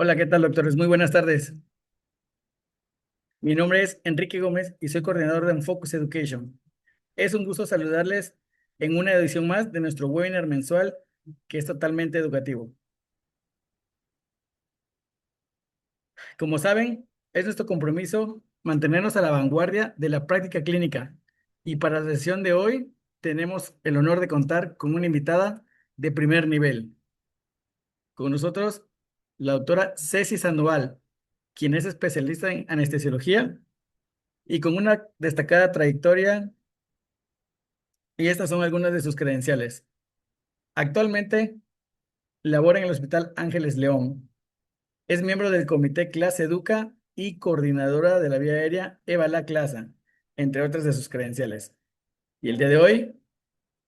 Hola, ¿qué tal, doctores? Muy buenas tardes. Mi nombre es Enrique Gómez y soy coordinador de Enfocus Education. Es un gusto saludarles en una edición más de nuestro webinar mensual que es totalmente educativo. Como saben, es nuestro compromiso mantenernos a la vanguardia de la práctica clínica. Y para la sesión de hoy tenemos el honor de contar con una invitada de primer nivel. Con nosotros, la doctora Ceci Sandoval, quien es especialista en anestesiología y con una destacada trayectoria, y estas son algunas de sus credenciales. Actualmente labora en el Hospital Ángeles León. Es miembro del Comité Clase Educa y coordinadora de la vía aérea EVALA Clasa, entre otras de sus credenciales. Y el día de hoy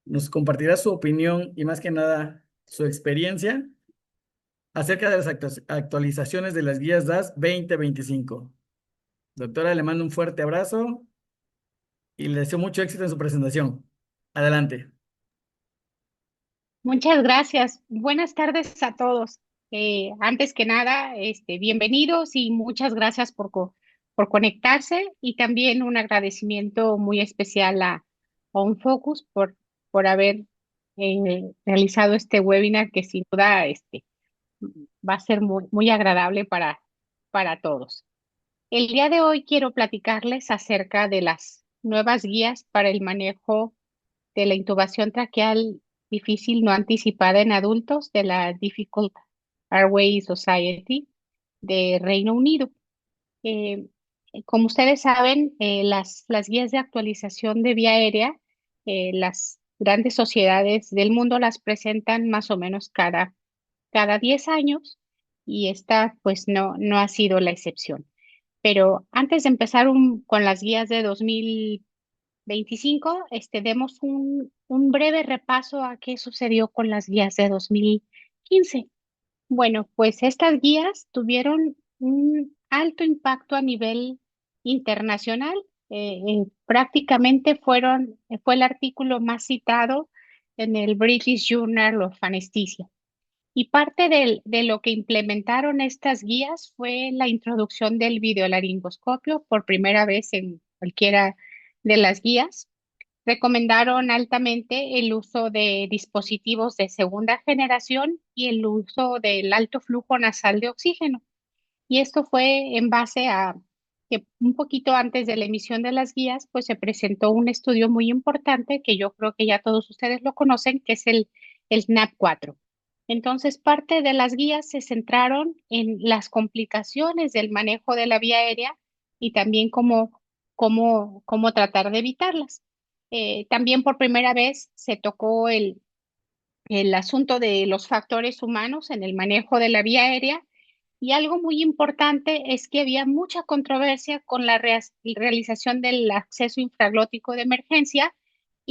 nos compartirá su opinión y más que nada su experiencia acerca de las actualizaciones de las guías DAS 2025. Doctora, le mando un fuerte abrazo y le deseo mucho éxito en su presentación. Adelante. Muchas gracias. Buenas tardes a todos. Antes que nada, bienvenidos y muchas gracias por conectarse y también un agradecimiento muy especial a UnFocus por haber realizado este webinar que sin duda va a ser muy agradable para todos. El día de hoy quiero platicarles acerca de las nuevas guías para el manejo de la intubación traqueal difícil no anticipada en adultos de la Difficult Airway Society de Reino Unido. Eh, Como ustedes saben, las guías de actualización de vía aérea, las grandes sociedades del mundo las presentan más o menos cada 10 años y esta pues no ha sido la excepción. Pero antes de empezar con las guías de 2025, demos un breve repaso a qué sucedió con las guías de 2015. Bueno, pues estas guías tuvieron un alto impacto a nivel internacional. Prácticamente fue el artículo más citado en el British Journal of Anesthesia. Y parte de lo que implementaron estas guías fue la introducción del videolaringoscopio por primera vez en cualquiera de las guías. Recomendaron altamente el uso de dispositivos de segunda generación y el uso del alto flujo nasal de oxígeno. Y esto fue en base a que un poquito antes de la emisión de las guías, pues se presentó un estudio muy importante que yo creo que ya todos ustedes lo conocen, que es el SNAP-4. Entonces, parte de las guías se centraron en las complicaciones del manejo de la vía aérea y también cómo tratar de evitarlas. También por primera vez se tocó el asunto de los factores humanos en el manejo de la vía aérea y algo muy importante es que había mucha controversia con la realización del acceso infraglótico de emergencia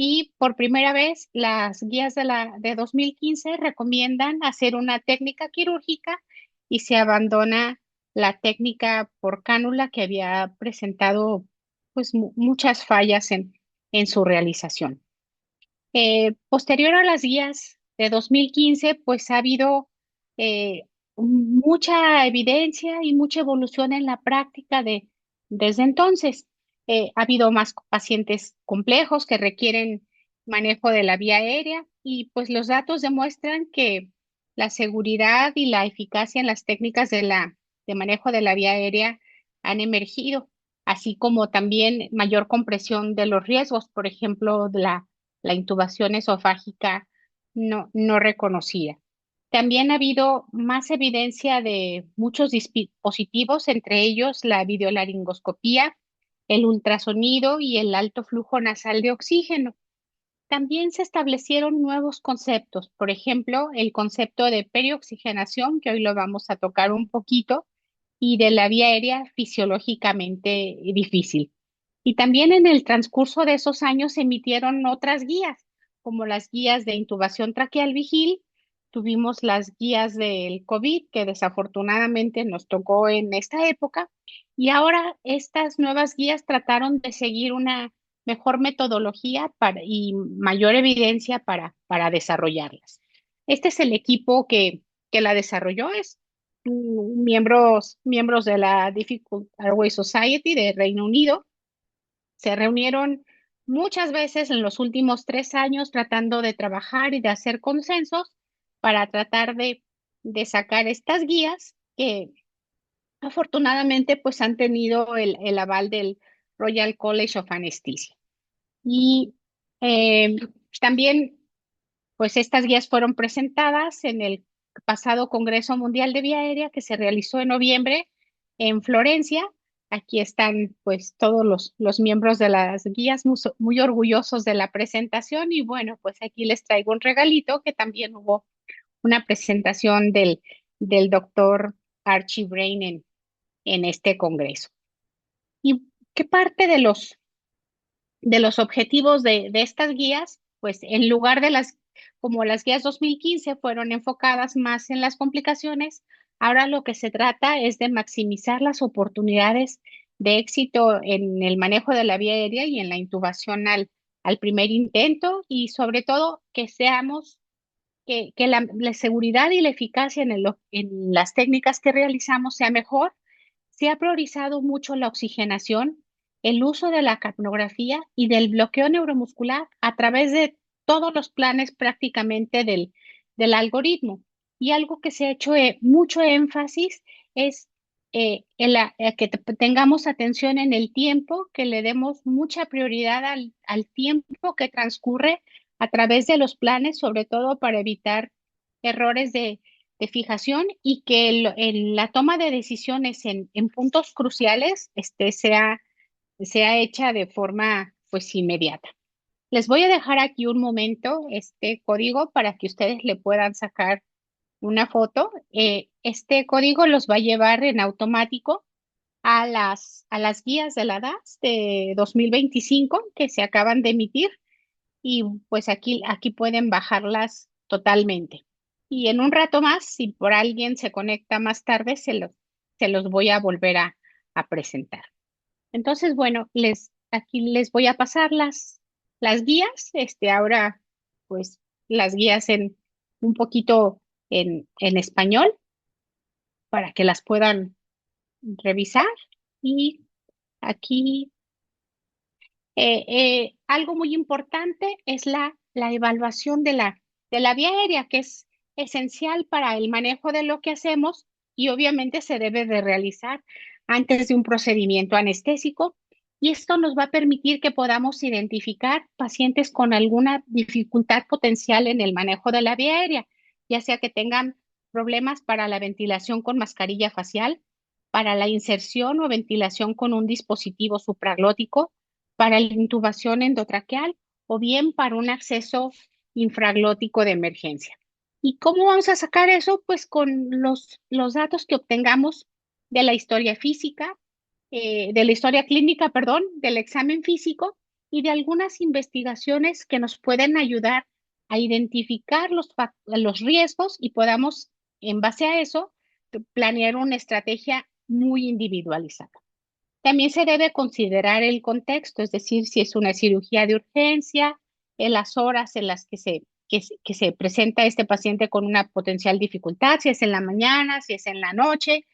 y por primera vez las guías de 2015 recomiendan hacer una técnica quirúrgica y se abandona la técnica por cánula que había presentado pues muchas fallas en su realización. Posterior a las guías de 2015, pues ha habido eh, mucha evidencia y mucha evolución en la práctica desde entonces. Ha habido más pacientes complejos que requieren manejo de la vía aérea y pues los datos demuestran que la seguridad y la eficacia en las técnicas de manejo de la vía aérea han emergido, así como también mayor compresión de los riesgos, por ejemplo, de la intubación esofágica no reconocida. También ha habido más evidencia de muchos dispositivos, entre ellos la videolaringoscopía, el ultrasonido y el alto flujo nasal de oxígeno. También se establecieron nuevos conceptos, por ejemplo, el concepto de perioxigenación, que hoy lo vamos a tocar un poquito, y de la vía aérea fisiológicamente difícil. Y también en el transcurso de esos años se emitieron otras guías, como las guías de intubación traqueal vigil, tuvimos las guías del COVID, que desafortunadamente nos tocó en esta época, y ahora estas nuevas guías trataron de seguir una mejor metodología y mayor evidencia para desarrollarlas. Este es el equipo que la desarrolló, miembros de la Difficult Airway Society de Reino Unido. Se reunieron muchas veces en los últimos 3 años tratando de trabajar y de hacer consensos para tratar de sacar estas guías que afortunadamente pues han tenido el aval del Royal College of Anesthesia. Y eh, también pues estas guías fueron presentadas en el pasado Congreso Mundial de Vía Aérea que se realizó en noviembre en Florencia. Aquí están pues todos los miembros de las guías muy orgullosos de la presentación y bueno, pues aquí les traigo un regalito que también hubo una presentación del doctor Archie Brain en este congreso. ¿Y qué parte de los objetivos de estas guías? Pues en lugar de como las guías 2015 fueron enfocadas más en las complicaciones, ahora lo que se trata es de maximizar las oportunidades de éxito en el manejo de la vía aérea y en la intubación al primer intento y sobre todo que la seguridad y la eficacia en las técnicas que realizamos sea mejor. Se ha priorizado mucho la oxigenación, el uso de la capnografía y del bloqueo neuromuscular a través de todos los planes prácticamente del algoritmo. Y algo que se ha hecho mucho énfasis es que tengamos atención en el tiempo, que le demos mucha prioridad al tiempo que transcurre a través de los planes, sobre todo para evitar errores de fijación y que en la toma de decisiones en puntos cruciales sea hecha de forma pues inmediata. Les voy a dejar aquí un momento este código para que ustedes le puedan sacar una foto. Este código los va a llevar en automático a las guías de la DAS de 2025 que se acaban de emitir y pues aquí pueden bajarlas totalmente. Y en un rato más, si por alguien se conecta más tarde, se los voy a volver a presentar. Entonces, bueno, aquí les voy a pasar las guías. Ahora, pues, las guías en un poquito en español para que las puedan revisar. Y aquí algo muy importante es la evaluación de la vía aérea, que es esencial para el manejo de lo que hacemos y obviamente se debe de realizar antes de un procedimiento anestésico. Y esto nos va a permitir que podamos identificar pacientes con alguna dificultad potencial en el manejo de la vía aérea, ya sea que tengan problemas para la ventilación con mascarilla facial, para la inserción o ventilación con un dispositivo supraglótico, para la intubación endotraqueal o bien para un acceso infraglótico de emergencia. ¿Y cómo vamos a sacar eso? Pues con los datos que obtengamos de la historia física, de la historia clínica, perdón, del examen físico y de algunas investigaciones que nos pueden ayudar a identificar los riesgos y podamos, en base a eso, planear una estrategia muy individualizada. También se debe considerar el contexto, es decir, si es una cirugía de urgencia, en las horas en las que se presenta este paciente con una potencial dificultad, si es en la mañana, si es en la noche,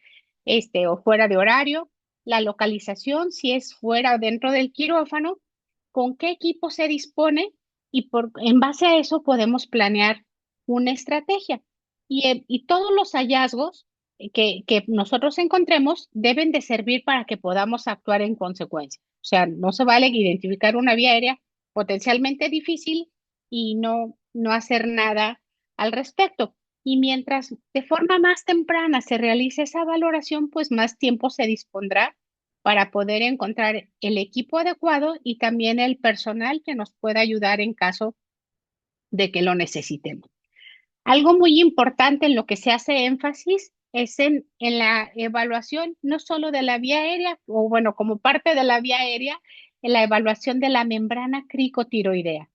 o fuera de horario, la localización, si es fuera o dentro del quirófano, con qué equipo se dispone y en base a eso podemos planear una estrategia. Y todos los hallazgos que nosotros encontremos deben de servir para que podamos actuar en consecuencia. O sea, no se vale identificar una vía aérea potencialmente difícil y no hacer nada al respecto. Y mientras de forma más temprana se realice esa valoración, pues más tiempo se dispondrá para poder encontrar el equipo adecuado y también el personal que nos pueda ayudar en caso de que lo necesitemos. Algo muy importante en lo que se hace énfasis es en la evaluación no solo de la vía aérea, o bueno, como parte de la vía aérea, en la evaluación de la membrana cricotiroidea,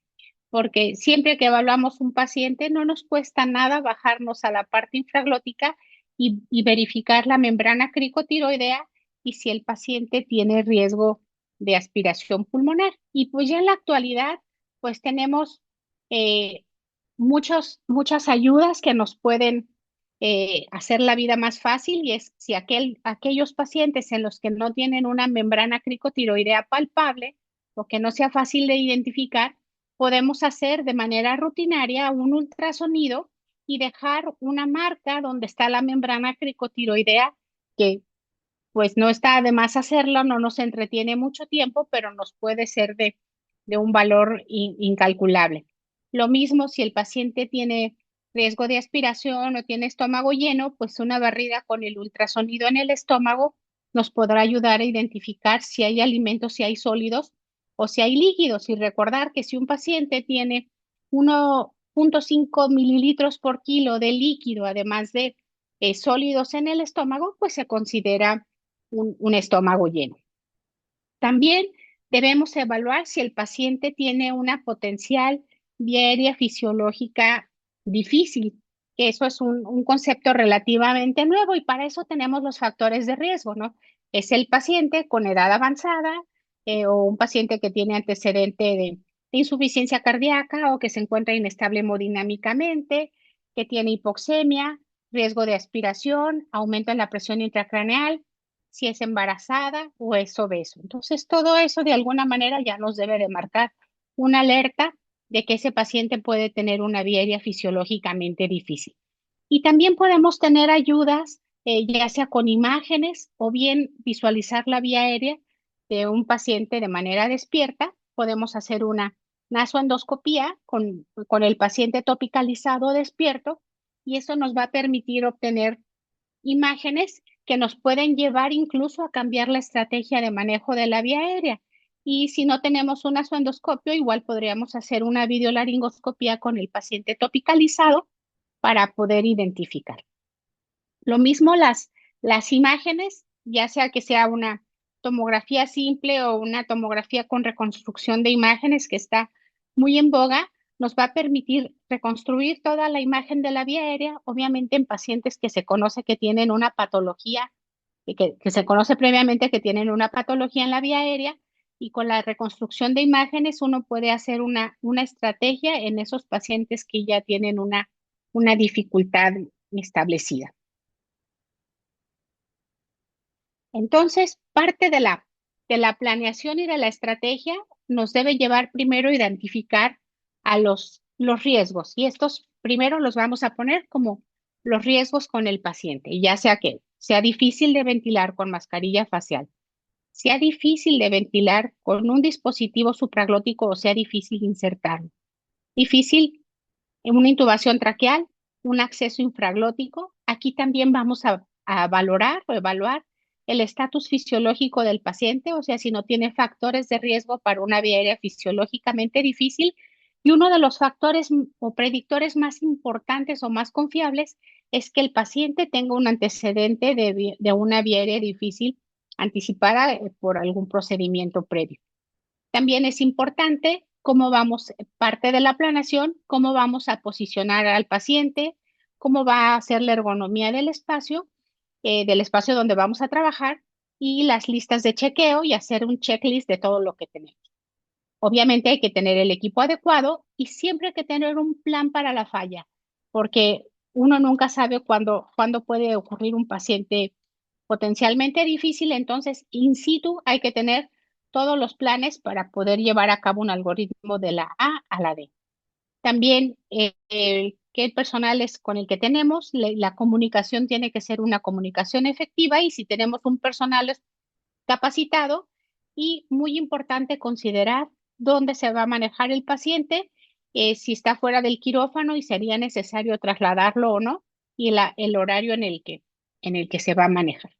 porque siempre que evaluamos un paciente no nos cuesta nada bajarnos a la parte infraglótica y verificar la membrana cricotiroidea y si el paciente tiene riesgo de aspiración pulmonar. Y pues ya en la actualidad, pues tenemos eh, muchas ayudas que nos pueden hacer la vida más fácil y es si aquellos pacientes en los que no tienen una membrana cricotiroidea palpable o que no sea fácil de identificar, podemos hacer de manera rutinaria un ultrasonido y dejar una marca donde está la membrana cricotiroidea, que pues no está de más hacerlo, no nos entretiene mucho tiempo, pero nos puede ser de un valor incalculable. Lo mismo si el paciente tiene riesgo de aspiración o tiene estómago lleno, pues una barrida con el ultrasonido en el estómago nos podrá ayudar a identificar si hay alimentos, si hay sólidos o si hay líquidos. Y recordar que si un paciente tiene 1,5 mililitros por kilo de líquido, además de sólidos en el estómago, pues se considera un estómago lleno. También debemos evaluar si el paciente tiene una potencial vía aérea fisiológica difícil, que eso es un concepto relativamente nuevo y para eso tenemos los factores de riesgo, ¿no? Es el paciente con edad avanzada o un paciente que tiene antecedente de insuficiencia cardíaca o que se encuentra inestable hemodinámicamente, que tiene hipoxemia, riesgo de aspiración, aumento en la presión intracraneal, si es embarazada o es obeso. Entonces, todo eso de alguna manera ya nos debe de marcar una alerta de que ese paciente puede tener una vía aérea fisiológicamente difícil. Y también podemos tener ayudas, ya sea con imágenes o bien visualizar la vía aérea de un paciente de manera despierta. Podemos hacer una nasoendoscopía con el paciente topicalizado despierto y eso nos va a permitir obtener imágenes que nos pueden llevar incluso a cambiar la estrategia de manejo de la vía aérea. Y si no tenemos un nasoendoscopio, igual podríamos hacer una videolaringoscopía con el paciente topicalizado para poder identificar. Lo mismo las imágenes, ya sea que sea una tomografía simple o una tomografía con reconstrucción de imágenes que está muy en boga, nos va a permitir reconstruir toda la imagen de la vía aérea, obviamente en pacientes que se conoce que tienen una patología, que se conoce previamente que tienen una patología en la vía aérea, y con la reconstrucción de imágenes uno puede hacer una estrategia en esos pacientes que ya tienen una dificultad establecida. Entonces, parte de la planeación y de la estrategia nos debe llevar primero a identificar a los riesgos. Y estos primero los vamos a poner como los riesgos con el paciente, y ya sea que sea difícil de ventilar con mascarilla facial, sea difícil de ventilar con un dispositivo supraglótico o sea difícil insertarlo. Difícil en una intubación traqueal, un acceso infraglótico. Aquí también vamos a valorar o evaluar el estatus fisiológico del paciente, o sea, si no tiene factores de riesgo para una vía aérea fisiológicamente difícil. Y uno de los factores o predictores más importantes o más confiables es que el paciente tenga un antecedente de una vía aérea difícil anticipada por algún procedimiento previo. También es importante cómo vamos, parte de la planeación, cómo vamos a posicionar al paciente, cómo va a ser la ergonomía del espacio donde vamos a trabajar y las listas de chequeo y hacer un checklist de todo lo que tenemos. Obviamente hay que tener el equipo adecuado y siempre hay que tener un plan para la falla, porque uno nunca sabe cuándo puede ocurrir un paciente potencialmente difícil, entonces in situ hay que tener todos los planes para poder llevar a cabo un algoritmo de la A a la D. También qué personal es con el que tenemos, la comunicación tiene que ser una comunicación efectiva y si tenemos un personal capacitado y muy importante considerar dónde se va a manejar el paciente, si está fuera del quirófano y sería necesario trasladarlo o no y el horario en el que se va a manejar.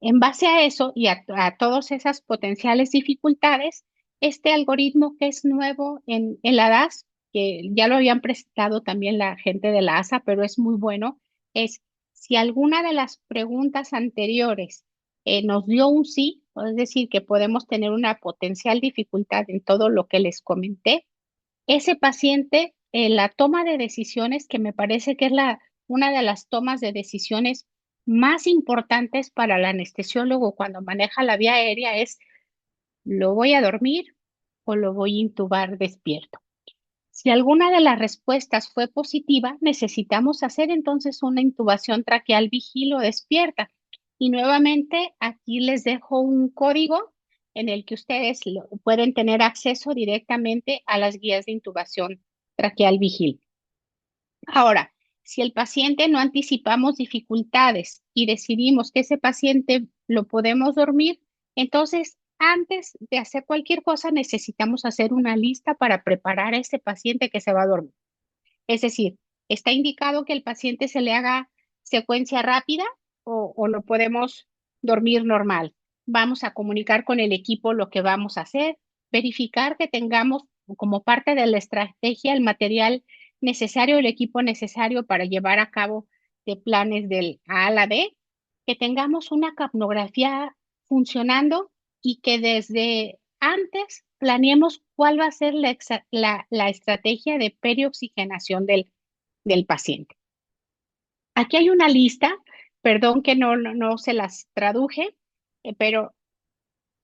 En base a eso y a todas esas potenciales dificultades, este algoritmo que es nuevo en la DAS, que ya lo habían presentado también la gente de la ASA, pero es muy bueno, es si alguna de las preguntas anteriores nos dio un sí, es decir, que podemos tener una potencial dificultad en todo lo que les comenté, ese paciente, la toma de decisiones, que me parece que es una de las tomas de decisiones más importantes para el anestesiólogo cuando maneja la vía aérea, es ¿lo voy a dormir o lo voy a intubar despierto? Si alguna de las respuestas fue positiva, necesitamos hacer entonces una intubación traqueal vigil o despierta. Y nuevamente aquí les dejo un código en el que ustedes pueden tener acceso directamente a las guías de intubación traqueal vigil. Ahora, si el paciente no anticipamos dificultades y decidimos que ese paciente lo podemos dormir, entonces antes de hacer cualquier cosa necesitamos hacer una lista para preparar a ese paciente que se va a dormir. Es decir, ¿está indicado que el paciente se le haga secuencia rápida o lo podemos dormir normal? Vamos a comunicar con el equipo lo que vamos a hacer, verificar que tengamos como parte de la estrategia el material necesario, el equipo necesario para llevar a cabo de planes del A a la B, que tengamos una capnografía funcionando y que desde antes planeemos cuál va a ser la estrategia de perioxigenación del paciente. Aquí hay una lista, perdón que no se las traduje, pero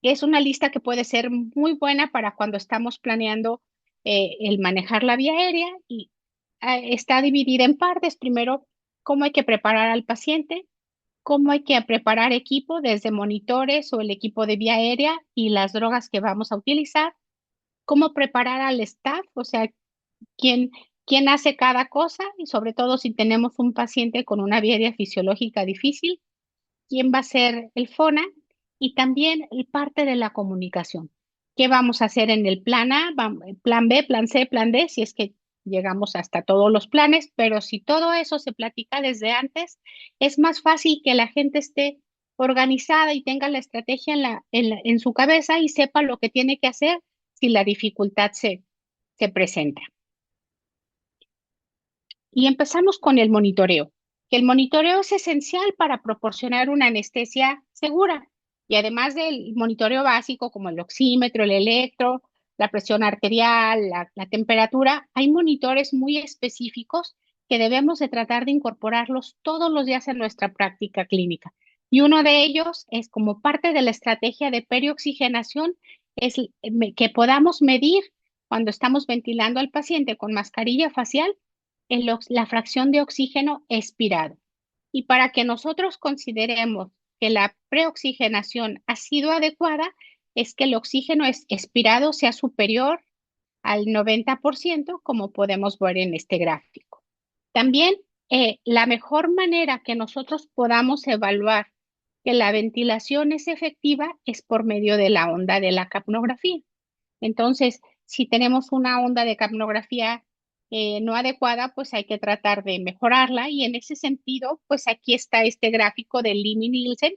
es una lista que puede ser muy buena para cuando estamos planeando el manejar la vía aérea y está dividida en partes. Primero, cómo hay que preparar al paciente, cómo hay que preparar equipo desde monitores o el equipo de vía aérea y las drogas que vamos a utilizar, cómo preparar al staff, o sea, quién, quién hace cada cosa y sobre todo si tenemos un paciente con una vía aérea fisiológica difícil, quién va a ser el FONA y también el parte de la comunicación. ¿Qué vamos a hacer en el plan A, plan B, plan C, plan D, si es que llegamos hasta todos los planes? Pero si todo eso se platica desde antes, es más fácil que la gente esté organizada y tenga la estrategia en su cabeza y sepa lo que tiene que hacer si la dificultad se presenta. Y empezamos con el monitoreo, que el monitoreo es esencial para proporcionar una anestesia segura. Y además del monitoreo básico como el oxímetro, el electro, la presión arterial, la temperatura, hay monitores muy específicos que debemos de tratar de incorporarlos todos los días en nuestra práctica clínica. Y uno de ellos es como parte de la estrategia de perioxigenación, es que podamos medir cuando estamos ventilando al paciente con mascarilla facial la fracción de oxígeno expirado. Y para que nosotros consideremos que la preoxigenación ha sido adecuada, es que el oxígeno expirado sea superior al 90%, como podemos ver en este gráfico. También la mejor manera que nosotros podamos evaluar que la ventilación es efectiva es por medio de la onda de la capnografía. Entonces, si tenemos una onda de capnografía no adecuada, pues hay que tratar de mejorarla y en ese sentido, pues aquí está este gráfico de Lim y Nielsen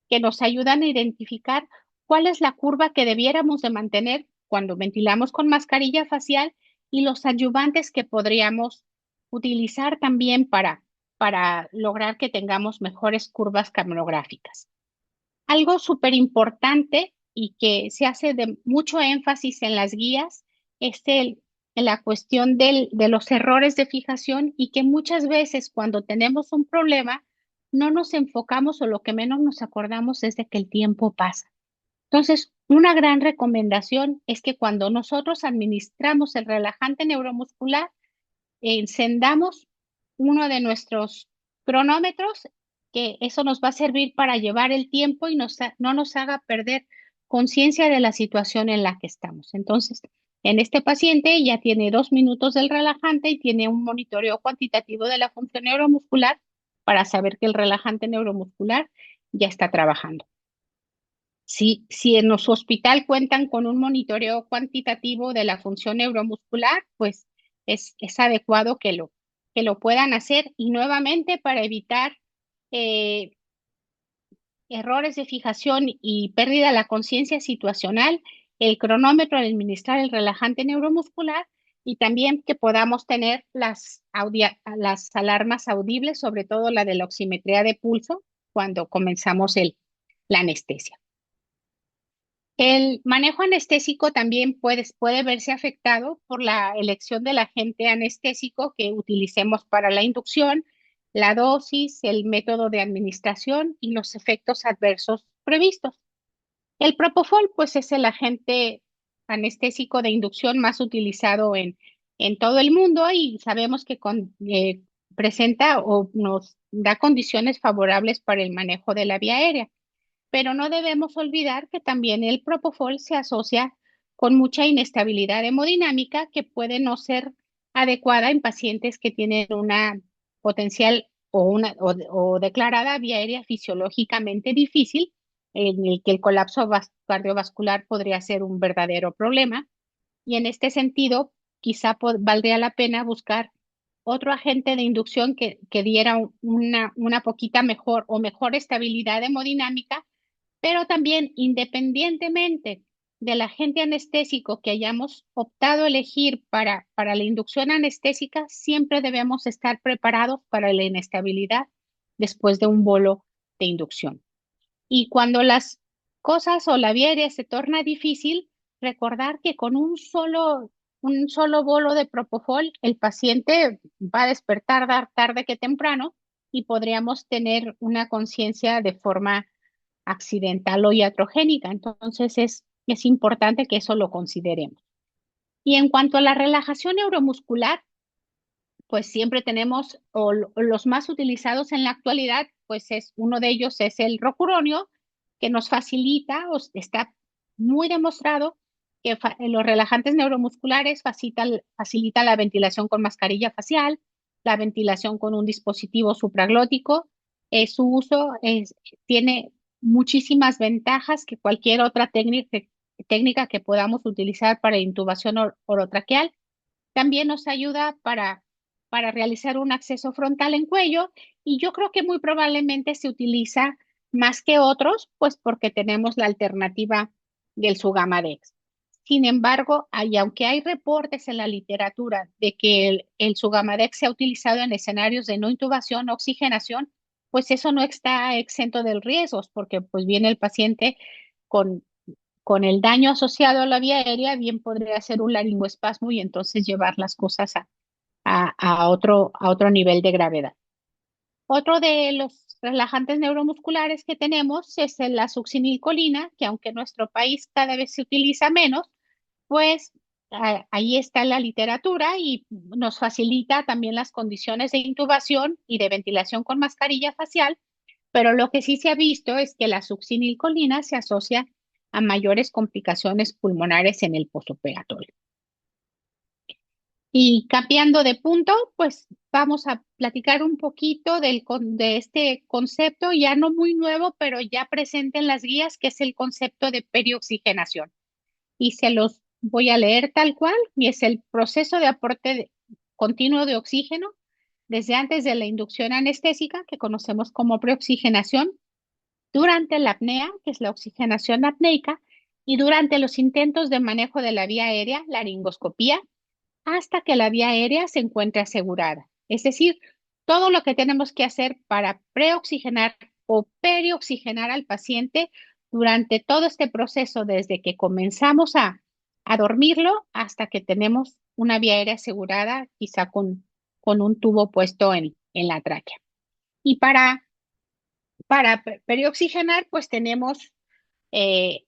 que nos ayudan a identificar cuál es la curva que debiéramos de mantener cuando ventilamos con mascarilla facial y los adyuvantes que podríamos utilizar también para lograr que tengamos mejores curvas capnográficas. Algo súper importante y que se hace de mucho énfasis en las guías es la cuestión de los errores de fijación y que muchas veces cuando tenemos un problema no nos enfocamos o lo que menos nos acordamos es de que el tiempo pasa. Entonces, una gran recomendación es que cuando nosotros administramos el relajante neuromuscular, encendamos uno de nuestros cronómetros, que eso nos va a servir para llevar el tiempo y no nos haga perder conciencia de la situación en la que estamos. Entonces, en este paciente ya tiene 2 minutos del relajante y tiene un monitoreo cuantitativo de la función neuromuscular para saber que el relajante neuromuscular ya está trabajando. Si en su hospital cuentan con un monitoreo cuantitativo de la función neuromuscular, pues es adecuado que lo puedan hacer y nuevamente para evitar eh, errores de fijación y pérdida de la conciencia situacional, el cronómetro al administrar el relajante neuromuscular y también que podamos tener las alarmas audibles, sobre todo la de la oximetría de pulso, cuando comenzamos la anestesia. El manejo anestésico también puede verse afectado por la elección del agente anestésico que utilicemos para la inducción, la dosis, el método de administración y los efectos adversos previstos. El propofol, pues, es el agente anestésico de inducción más utilizado en todo el mundo y sabemos que presenta o nos da condiciones favorables para el manejo de la vía aérea. Pero no debemos olvidar que también el propofol se asocia con mucha inestabilidad hemodinámica que puede no ser adecuada en pacientes que tienen una potencial o declarada vía aérea fisiológicamente difícil, en el que el colapso cardiovascular podría ser un verdadero problema. Y en este sentido, quizá valdría la pena buscar otro agente de inducción que diera una poquita mejor o mejor estabilidad hemodinámica, pero también independientemente del agente anestésico que hayamos optado a elegir para la inducción anestésica, siempre debemos estar preparados para la inestabilidad después de un bolo de inducción. Y cuando las cosas o la vía se torna difícil, recordar que con un solo bolo de propofol, el paciente va a despertar tarde que temprano y podríamos tener una conciencia de forma accidental o iatrogénica. Entonces es importante que eso lo consideremos. Y en cuanto a la relajación neuromuscular, pues siempre tenemos, los más utilizados en la actualidad, pues uno de ellos es el rocuronio, que nos facilita, o está muy demostrado que los relajantes neuromusculares facilita la ventilación con mascarilla facial, la ventilación con un dispositivo supraglótico. Su uso tiene muchísimas ventajas que cualquier otra técnica que podamos utilizar para intubación orotraqueal. También nos ayuda para realizar un acceso frontal en cuello y yo creo que muy probablemente se utiliza más que otros, pues porque tenemos la alternativa del Sugamadex. Sin embargo, aunque hay reportes en la literatura de que el Sugamadex se ha utilizado en escenarios de no intubación o oxigenación, pues eso no está exento de riesgos, porque pues viene el paciente con con el daño asociado a la vía aérea, bien podría ser un laringoespasmo y entonces llevar las cosas a otro nivel de gravedad. Otro de los relajantes neuromusculares que tenemos es la succinilcolina, que aunque en nuestro país cada vez se utiliza menos, pues ahí está la literatura y nos facilita también las condiciones de intubación y de ventilación con mascarilla facial, pero lo que sí se ha visto es que la succinilcolina se asocia a mayores complicaciones pulmonares en el postoperatorio. Y cambiando de punto, pues vamos a platicar un poquito de este concepto, ya no muy nuevo, pero ya presente en las guías, que es el concepto de perioxigenación. Y se los voy a leer tal cual, y es el proceso de continuo de oxígeno desde antes de la inducción anestésica, que conocemos como preoxigenación, durante la apnea, que es la oxigenación apneica, y durante los intentos de manejo de la vía aérea, laringoscopía, hasta que la vía aérea se encuentre asegurada. Es decir, todo lo que tenemos que hacer para preoxigenar o perioxigenar al paciente durante todo este proceso, desde que comenzamos a dormirlo hasta que tenemos una vía aérea asegurada, quizá con un tubo puesto en la tráquea. Y para perioxigenar, pues tenemos eh,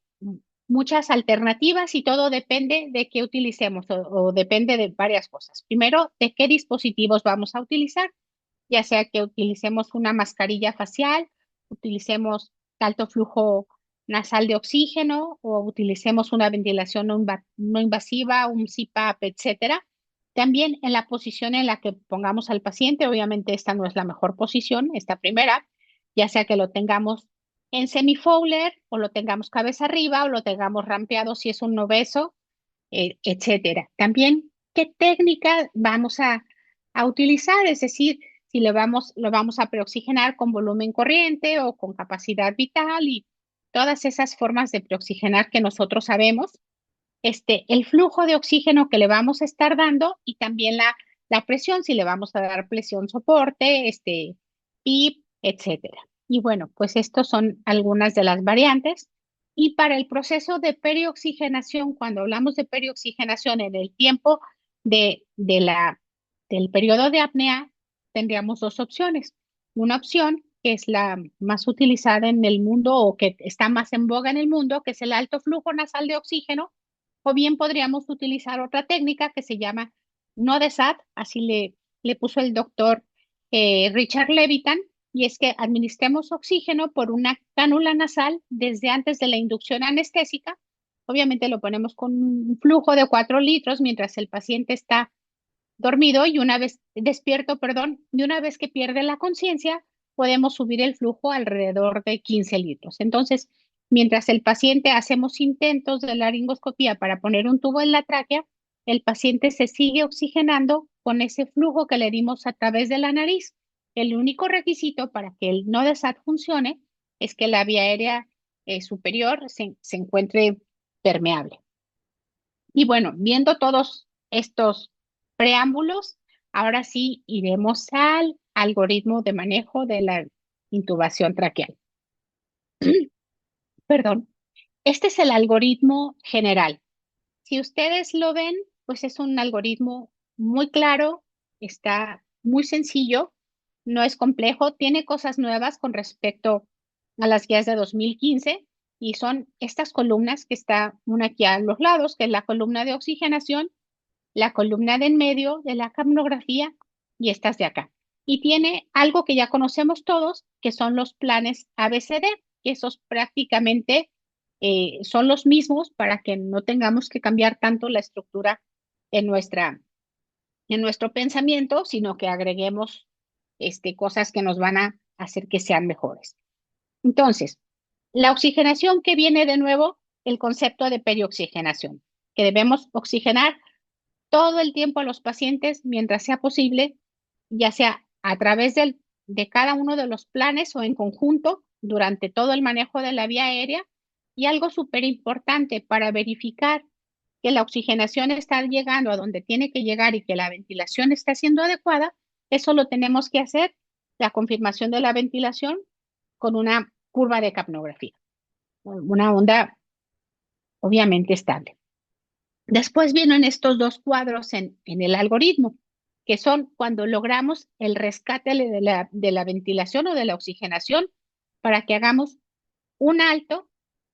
muchas alternativas y todo depende de qué utilicemos o depende de varias cosas. Primero, de qué dispositivos vamos a utilizar, ya sea que utilicemos una mascarilla facial, utilicemos alto flujo nasal de oxígeno o utilicemos una ventilación no invasiva, un CPAP, etcétera. También en la posición en la que pongamos al paciente, obviamente esta no es la mejor posición, esta primera, ya sea que lo tengamos en semifowler o lo tengamos cabeza arriba o lo tengamos rampeado si es un obeso, etcétera. También, ¿qué técnica vamos a utilizar? Es decir, si lo vamos a preoxigenar con volumen corriente o con capacidad vital y todas esas formas de preoxigenar que nosotros sabemos, el flujo de oxígeno que le vamos a estar dando y también la presión, si le vamos a dar presión soporte, PIP, etcétera. Y bueno, pues estos son algunas de las variantes. Y para el proceso de perioxigenación, cuando hablamos de perioxigenación en el tiempo del periodo de apnea, tendríamos dos opciones. Una opción que es la más utilizada en el mundo o que está más en boga en el mundo, que es el alto flujo nasal de oxígeno, o bien podríamos utilizar otra técnica que se llama NodeSat, así le puso el doctor Richard Levitan, y es que administremos oxígeno por una cánula nasal desde antes de la inducción anestésica. Obviamente lo ponemos con un flujo de 4 litros mientras el paciente está dormido y una vez despierto, perdón, y una vez que pierde la conciencia, podemos subir el flujo alrededor de 15 litros. Entonces, mientras el paciente hacemos intentos de laringoscopía para poner un tubo en la tráquea, el paciente se sigue oxigenando con ese flujo que le dimos a través de la nariz. El único requisito para que el NodeSat funcione es que la vía aérea superior se encuentre permeable. Y bueno, viendo todos estos preámbulos, ahora sí iremos al algoritmo de manejo de la intubación traqueal. Perdón, este es el algoritmo general. Si ustedes lo ven, pues es un algoritmo muy claro, está muy sencillo, no es complejo, tiene cosas nuevas con respecto a las guías de 2015 y son estas columnas que está una aquí a los lados, que es la columna de oxigenación, la columna de en medio de la capnografía y estas de acá. Y tiene algo que ya conocemos todos, que son los planes ABCD, que esos prácticamente son los mismos para que no tengamos que cambiar tanto la estructura en en nuestro pensamiento, sino que agreguemos cosas que nos van a hacer que sean mejores. Entonces, la oxigenación que viene de nuevo, el concepto de perioxigenación, que debemos oxigenar todo el tiempo a los pacientes mientras sea posible, ya sea a través de cada uno de los planes o en conjunto durante todo el manejo de la vía aérea. Y algo súper importante para verificar que la oxigenación está llegando a donde tiene que llegar y que la ventilación está siendo adecuada, eso lo tenemos que hacer, la confirmación de la ventilación con una curva de capnografía, una onda obviamente estable. Después vienen estos dos cuadros en el algoritmo, que son cuando logramos el rescate de la ventilación o de la oxigenación para que hagamos un alto,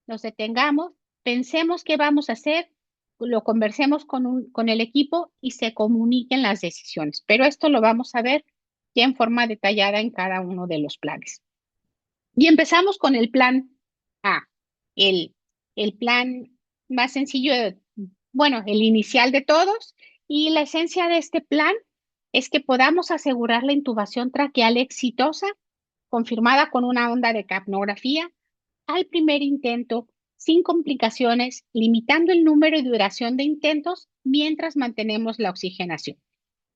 nos detengamos, pensemos qué vamos a hacer, lo conversemos con el equipo y se comuniquen las decisiones. Pero esto lo vamos a ver ya en forma detallada en cada uno de los planes. Y empezamos con el plan A, el, el plan más sencillo, bueno, el inicial de todos. Y la esencia de este plan es que podamos asegurar la intubación traqueal exitosa, confirmada con una onda de capnografía, al primer intento, sin complicaciones, limitando el número y duración de intentos mientras mantenemos la oxigenación.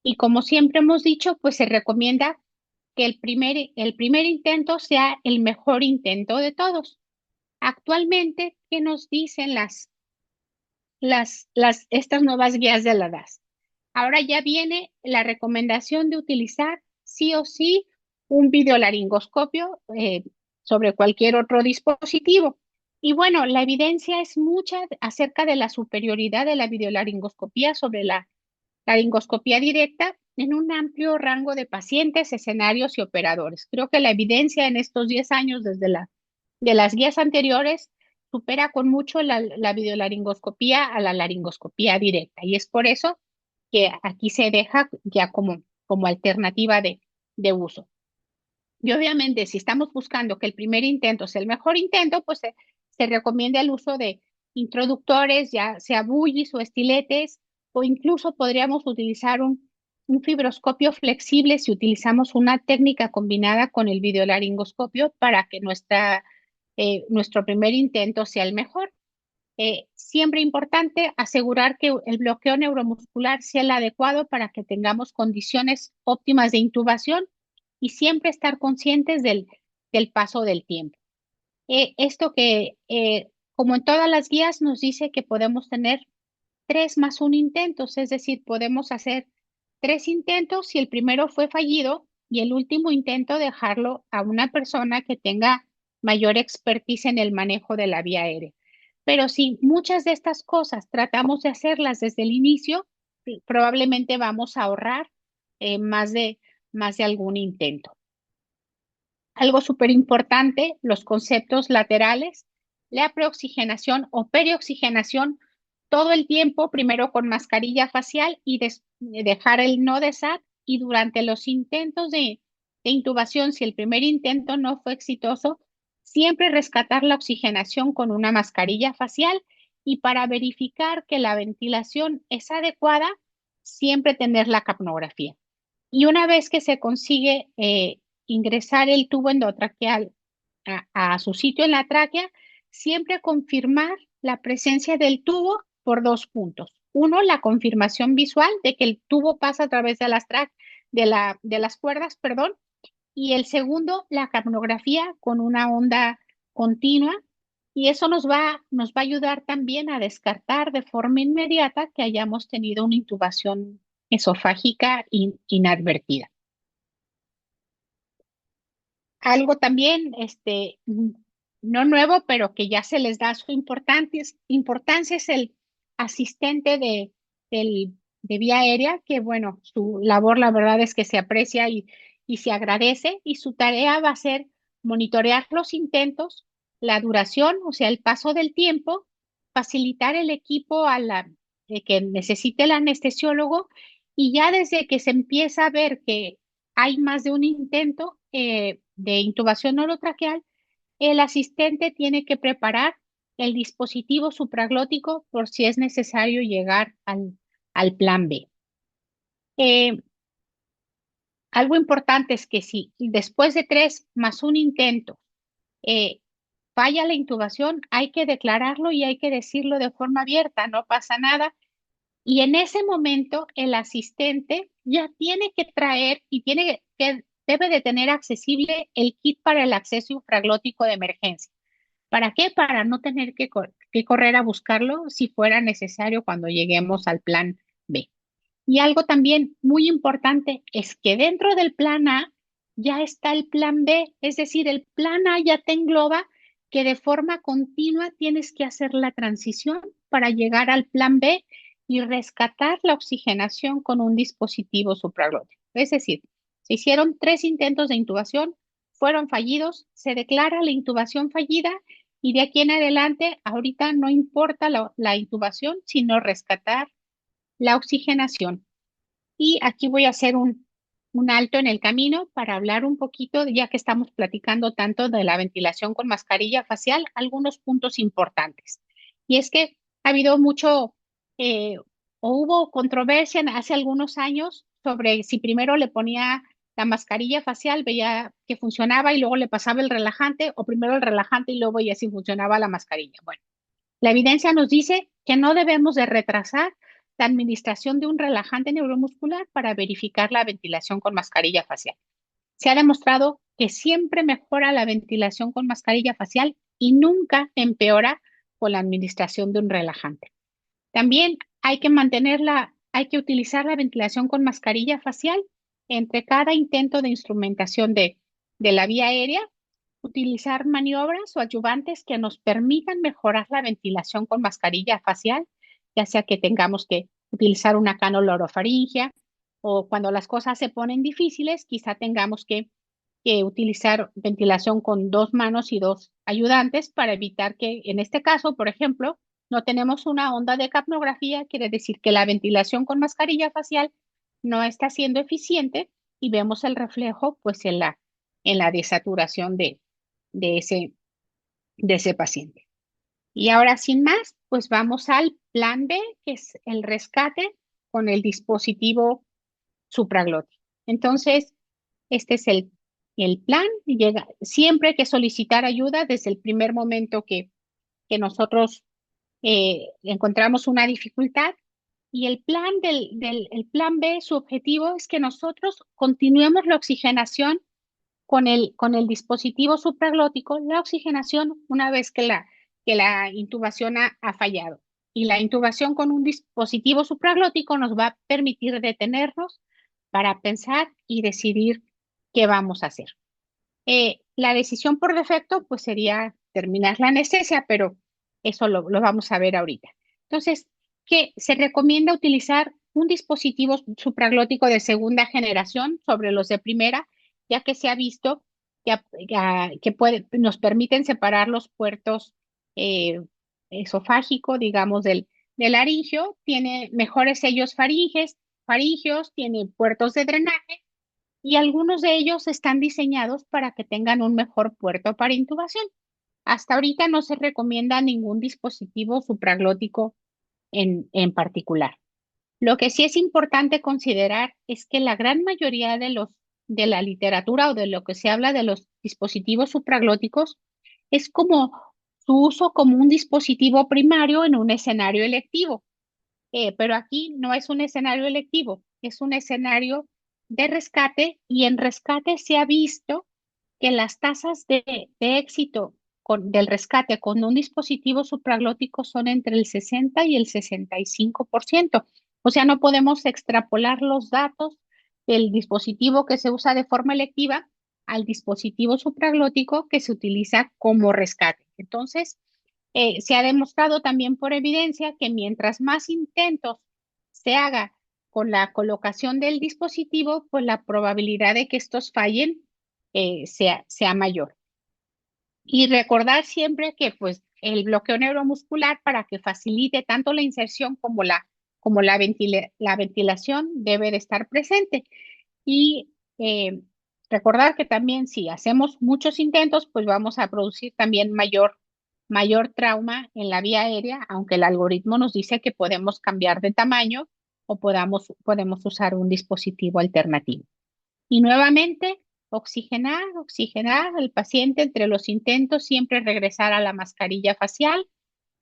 Y como siempre hemos dicho, pues se recomienda que el primer intento sea el mejor intento de todos. Actualmente, ¿qué nos dicen estas nuevas guías de la DAS? Ahora ya viene la recomendación de utilizar sí o sí un videolaringoscopio sobre cualquier otro dispositivo. Y bueno, la evidencia es mucha acerca de la superioridad de la videolaringoscopía sobre la laringoscopía directa en un amplio rango de pacientes, escenarios y operadores. Creo que la evidencia en estos 10 años de las guías anteriores supera con mucho la videolaringoscopía a la laringoscopía directa. Y es por eso que aquí se deja ya como alternativa de uso. Y obviamente, si estamos buscando que el primer intento sea el mejor intento, pues se recomienda el uso de introductores, ya sea bullies o estiletes, o incluso podríamos utilizar un fibroscopio flexible si utilizamos una técnica combinada con el videolaringoscopio para que nuestro primer intento sea el mejor. Siempre importante asegurar que el bloqueo neuromuscular sea el adecuado para que tengamos condiciones óptimas de intubación y siempre estar conscientes del paso del tiempo. Esto que, como en todas las guías, nos dice que podemos tener 3 más 1 intentos, es decir, podemos hacer 3 intentos si el primero fue fallido y el último intento dejarlo a una persona que tenga mayor expertise en el manejo de la vía aérea. Pero si muchas de estas cosas tratamos de hacerlas desde el inicio, probablemente vamos a ahorrar eh, más de, más de algún intento. Algo súper importante, los conceptos laterales, la preoxigenación o perioxigenación. todo el tiempo, primero con mascarilla facial y dejar el no desat, y durante los intentos de intubación, si el primer intento no fue exitoso, siempre rescatar la oxigenación con una mascarilla facial, y para verificar que la ventilación es adecuada, siempre tener la capnografía. Y una vez que se consigue ingresar el tubo endotraqueal a su sitio en la tráquea, siempre confirmar la presencia del tubo por dos puntos. Uno, la confirmación visual de que el tubo pasa a través de de las cuerdas, perdón, y el segundo, la capnografía con una onda continua. Y eso nos va a ayudar también a descartar de forma inmediata que hayamos tenido una intubación esofágica inadvertida. Algo también, no nuevo, pero que ya se les da su importancia es el asistente de vía aérea, que bueno, su labor la verdad es que se aprecia y se agradece, y su tarea va a ser monitorear los intentos, la duración, o sea, el paso del tiempo, facilitar el equipo que necesite el anestesiólogo, y ya desde que se empieza a ver que hay más de un intento de intubación orotraqueal, el asistente tiene que preparar el dispositivo supraglótico por si es necesario llegar al plan B. Eh, Algo importante es que si después de 3 más un intento eh, falla la intubación, hay que declararlo y hay que decirlo de forma abierta, no pasa nada. Y en ese momento el asistente ya tiene que traer y debe de tener accesible el kit para el acceso infraglótico de emergencia. ¿Para qué? Para no tener que correr a buscarlo si fuera necesario cuando lleguemos al plan B. Y algo también muy importante es que dentro del plan A ya está el plan B, es decir, el plan A ya te engloba que de forma continua tienes que hacer la transición para llegar al plan B y rescatar la oxigenación con un dispositivo supraglótico. Es decir, se hicieron 3 intentos de intubación, fueron fallidos, se declara la intubación fallida, y de aquí en adelante, ahorita no importa la intubación, sino rescatar la oxigenación. Y aquí voy a hacer un alto en el camino para hablar un poquito, ya que estamos platicando tanto de la ventilación con mascarilla facial, algunos puntos importantes. Y es que ha habido mucho, o hubo controversia hace algunos años sobre si primero le ponía la mascarilla facial, veía que funcionaba y luego le pasaba el relajante, o primero el relajante y luego veía si funcionaba la mascarilla. Bueno, la evidencia nos dice que no debemos de retrasar la administración de un relajante neuromuscular para verificar la ventilación con mascarilla facial. Se ha demostrado que siempre mejora la ventilación con mascarilla facial y nunca empeora con la administración de un relajante. También hay que utilizar la ventilación con mascarilla facial entre cada intento de instrumentación de la vía aérea, utilizar maniobras o ayudantes que nos permitan mejorar la ventilación con mascarilla facial, ya sea que tengamos que utilizar una cánula orofaringia, o cuando las cosas se ponen difíciles, quizá tengamos que utilizar ventilación con 2 manos y 2 ayudantes para evitar que, en este caso, por ejemplo, no tenemos una onda de capnografía, quiere decir que la ventilación con mascarilla facial no está siendo eficiente, y vemos el reflejo pues en la desaturación de ese, de ese paciente. Y ahora, sin más, pues vamos al plan B, que es el rescate con el dispositivo supraglótico. Entonces, este es el plan. Siempre hay que solicitar ayuda desde el primer momento que nosotros encontramos una dificultad. Y el plan el plan B, su objetivo es que nosotros continuemos la oxigenación con el dispositivo supraglótico, la oxigenación una vez que la intubación ha fallado. Y la intubación con un dispositivo supraglótico nos va a permitir detenernos para pensar y decidir qué vamos a hacer. La decisión por defecto pues sería terminar la anestesia, pero eso lo vamos a ver ahorita. Entonces, ¿qué se recomienda? Utilizar un dispositivo supraglótico de segunda generación sobre los de primera, ya que se ha visto que nos permiten separar los puertos eh, esofágico, digamos, de laringio, tiene mejores sellos faringeos, tiene puertos de drenaje y algunos de ellos están diseñados para que tengan un mejor puerto para intubación. Hasta ahorita no se recomienda ningún dispositivo supraglótico en particular. Lo que sí es importante considerar es que la gran mayoría de la literatura o de lo que se habla de los dispositivos supraglóticos es como su uso como un dispositivo primario en un escenario electivo. Pero aquí no es un escenario electivo, es un escenario de rescate y en rescate se ha visto que las tasas de éxito del rescate con un dispositivo supraglótico son entre el 60 y el 65%. O sea, no podemos extrapolar los datos del dispositivo que se usa de forma electiva al dispositivo supraglótico que se utiliza como rescate. Entonces, se ha demostrado también por evidencia que mientras más intentos se haga con la colocación del dispositivo, pues la probabilidad de que estos fallen sea mayor. Y recordar siempre que pues el bloqueo neuromuscular para que facilite tanto la inserción como la ventilación debe de estar presente. Y recordar que también si hacemos muchos intentos, pues vamos a producir también mayor trauma en la vía aérea, aunque el algoritmo nos dice que podemos cambiar de tamaño o podemos usar un dispositivo alternativo. Y nuevamente, oxigenar al paciente entre los intentos, siempre regresar a la mascarilla facial,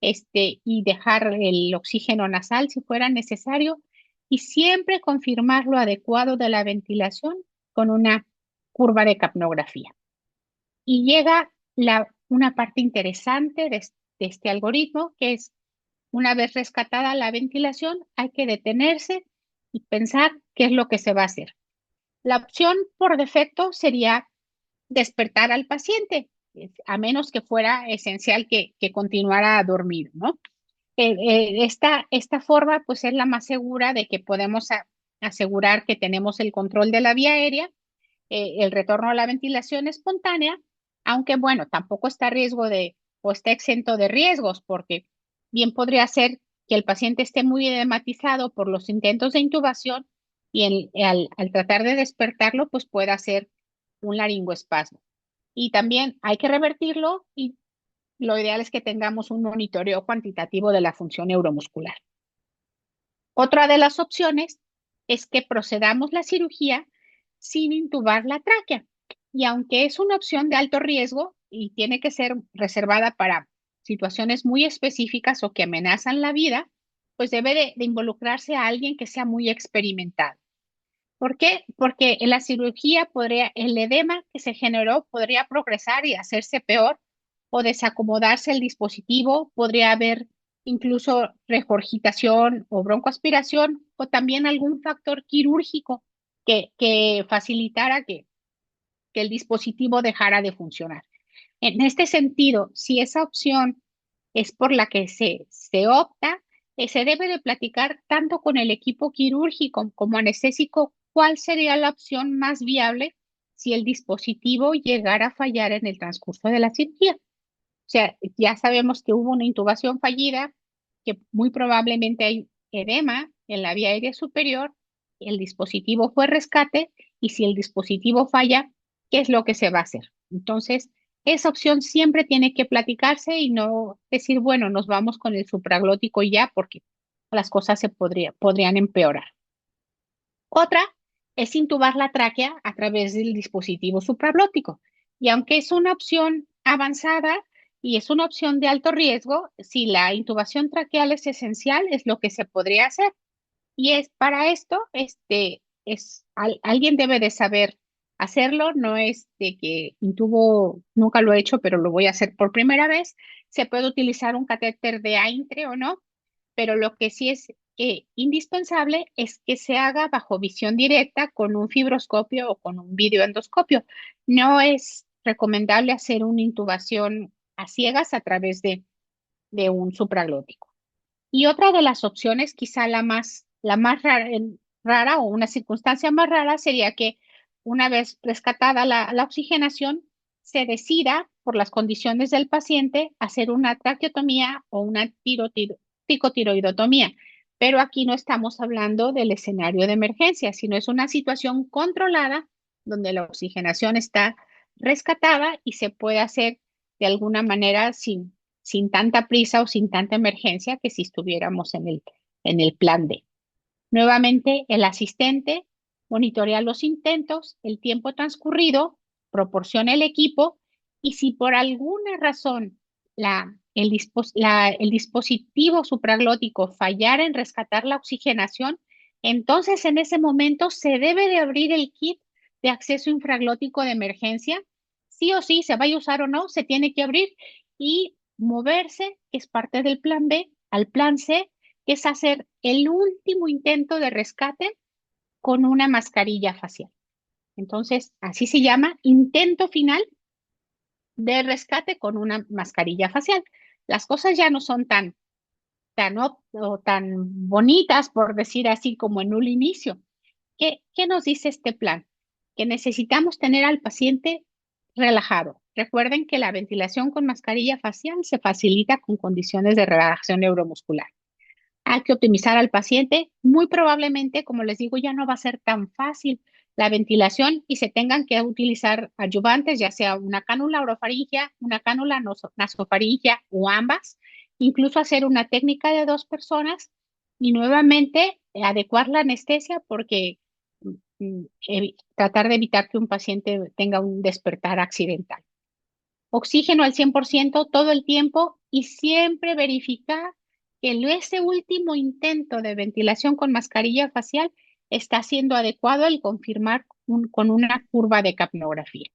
y dejar el oxígeno nasal si fuera necesario, y siempre confirmar lo adecuado de la ventilación con una curva de capnografía. Y llega una parte interesante de este algoritmo, que es una vez rescatada la ventilación, hay que detenerse y pensar qué es lo que se va a hacer. La opción por defecto sería despertar al paciente, a menos que fuera esencial que continuara a dormir, ¿no? Esta forma pues es la más segura de que podemos asegurar que tenemos el control de la vía aérea, el retorno a la ventilación espontánea, aunque bueno, tampoco está a riesgo o está exento de riesgos, porque bien podría ser que el paciente esté muy edematizado por los intentos de intubación y al tratar de despertarlo, pues pueda ser un laringoespasmo. Y también hay que revertirlo y lo ideal es que tengamos un monitoreo cuantitativo de la función neuromuscular. Otra de las opciones es que procedamos la cirugía sin intubar la tráquea. Y aunque es una opción de alto riesgo y tiene que ser reservada para situaciones muy específicas o que amenazan la vida, pues debe de involucrarse a alguien que sea muy experimentado. ¿Por qué? Porque en la cirugía el edema que se generó podría progresar y hacerse peor o desacomodarse el dispositivo, podría haber incluso regurgitación o broncoaspiración o también algún factor quirúrgico que facilitara que el dispositivo dejara de funcionar. En este sentido, si esa opción es por la que se opta, se debe de platicar tanto con el equipo quirúrgico como anestésico cuál sería la opción más viable si el dispositivo llegara a fallar en el transcurso de la cirugía. O sea, ya sabemos que hubo una intubación fallida, que muy probablemente hay edema en la vía aérea superior, el dispositivo fue rescate y si el dispositivo falla, ¿qué es lo que se va a hacer? Entonces, esa opción siempre tiene que platicarse y no decir, bueno, nos vamos con el supraglótico ya porque las cosas podrían empeorar. Otra es intubar la tráquea a través del dispositivo supraglótico. Y aunque es una opción avanzada y es una opción de alto riesgo, si la intubación traqueal es esencial, es lo que se podría hacer. Y es para esto, alguien debe de saber hacerlo, no es de que intubo, nunca lo he hecho, pero lo voy a hacer por primera vez. Se puede utilizar un catéter de Aintre o no, pero lo que sí es indispensable es que se haga bajo visión directa con un fibroscopio o con un videoendoscopio. No es recomendable hacer una intubación a ciegas a través de un supraglótico. Y otra de las opciones, quizá la más rara o una circunstancia más rara, sería que una vez rescatada la oxigenación, se decida por las condiciones del paciente hacer una traqueotomía o una picotiroidotomía. Pero aquí no estamos hablando del escenario de emergencia, sino es una situación controlada donde la oxigenación está rescatada y se puede hacer de alguna manera sin tanta prisa o sin tanta emergencia que si estuviéramos en el plan D. Nuevamente, el asistente monitorea los intentos, el tiempo transcurrido, proporciona el equipo y si por alguna razón el dispositivo supraglótico fallara en rescatar la oxigenación, entonces en ese momento se debe de abrir el kit de acceso infraglótico de emergencia. Sí o sí, se vaya a usar o no, se tiene que abrir y moverse, que es parte del plan B, al plan C, que es hacer el último intento de rescate con una mascarilla facial. Entonces, así se llama, intento final de rescate con una mascarilla facial. Las cosas ya no son o tan bonitas, por decir así, como en un inicio. ¿Qué nos dice este plan? Que necesitamos tener al paciente relajado. Recuerden que la ventilación con mascarilla facial se facilita con condiciones de relajación neuromuscular. Hay que optimizar al paciente. Muy probablemente, como les digo, ya no va a ser tan fácil la ventilación y se tengan que utilizar adyuvantes, ya sea una cánula orofaringia, una cánula nasofaringia o ambas, incluso hacer una técnica de dos personas y nuevamente adecuar la anestesia porque tratar de evitar que un paciente tenga un despertar accidental. Oxígeno al 100% todo el tiempo y siempre verificar que ese último intento de ventilación con mascarilla facial está siendo adecuado al confirmar con una curva de capnografía.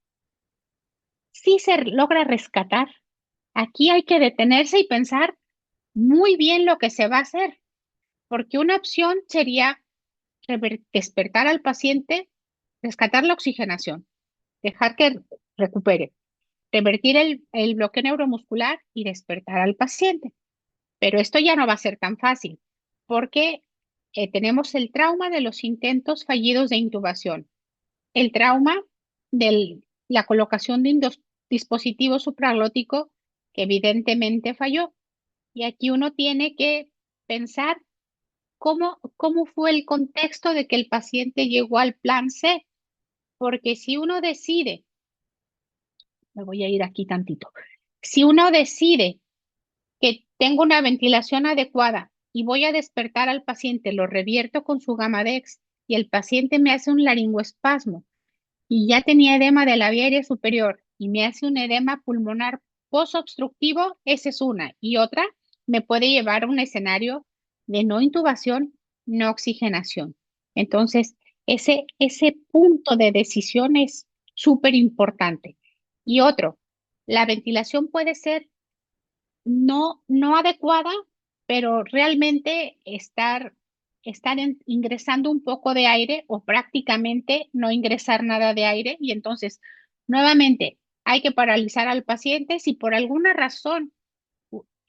Si se logra rescatar, aquí hay que detenerse y pensar muy bien lo que se va a hacer, porque una opción sería despertar al paciente, rescatar la oxigenación, dejar que recupere, revertir el bloqueo neuromuscular y despertar al paciente. Pero esto ya no va a ser tan fácil porque tenemos el trauma de los intentos fallidos de intubación, el trauma de la colocación de un dispositivo supraglótico que evidentemente falló. Y aquí uno tiene que pensar cómo fue el contexto de que el paciente llegó al plan C, porque si uno decide, me voy a ir aquí tantito, si uno decide que tengo una ventilación adecuada y voy a despertar al paciente, lo revierto con su Gamadex y el paciente me hace un laringoespasmo y ya tenía edema de la vía aérea superior y me hace un edema pulmonar posobstructivo, esa es una. Y otra, me puede llevar a un escenario de no intubación, no oxigenación. Entonces, ese punto de decisión es súper importante. Y otro, la ventilación puede ser no adecuada, pero realmente ingresando un poco de aire o prácticamente no ingresar nada de aire y entonces nuevamente hay que paralizar al paciente si por alguna razón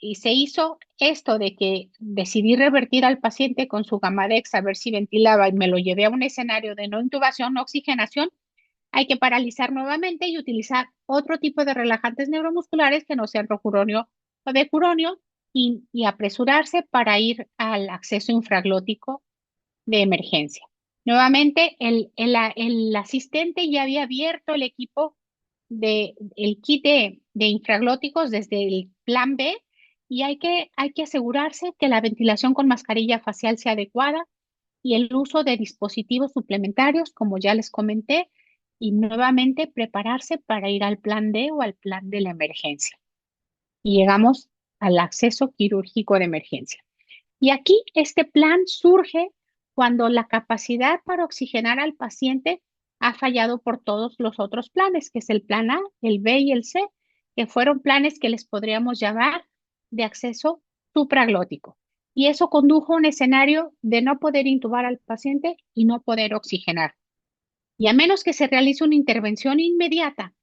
y se hizo esto de que decidí revertir al paciente con su Gamadex a ver si ventilaba y me lo llevé a un escenario de no intubación, no oxigenación, hay que paralizar nuevamente y utilizar otro tipo de relajantes neuromusculares que no sean rocuronio o decuronio y apresurarse para ir al acceso infraglótico de emergencia. Nuevamente, el asistente ya había abierto el equipo el kit de infraglóticos desde el plan B y hay que asegurarse que la ventilación con mascarilla facial sea adecuada y el uso de dispositivos suplementarios, como ya les comenté, y nuevamente prepararse para ir al plan D o al plan de la emergencia. Y llegamos al acceso quirúrgico de emergencia. Y aquí este plan surge cuando la capacidad para oxigenar al paciente ha fallado por todos los otros planes, que es el plan A, el B y el C, que fueron planes que les podríamos llamar de acceso supraglótico. Y eso condujo a un escenario de no poder intubar al paciente y no poder oxigenar. Y a menos que se realice una intervención inmediata,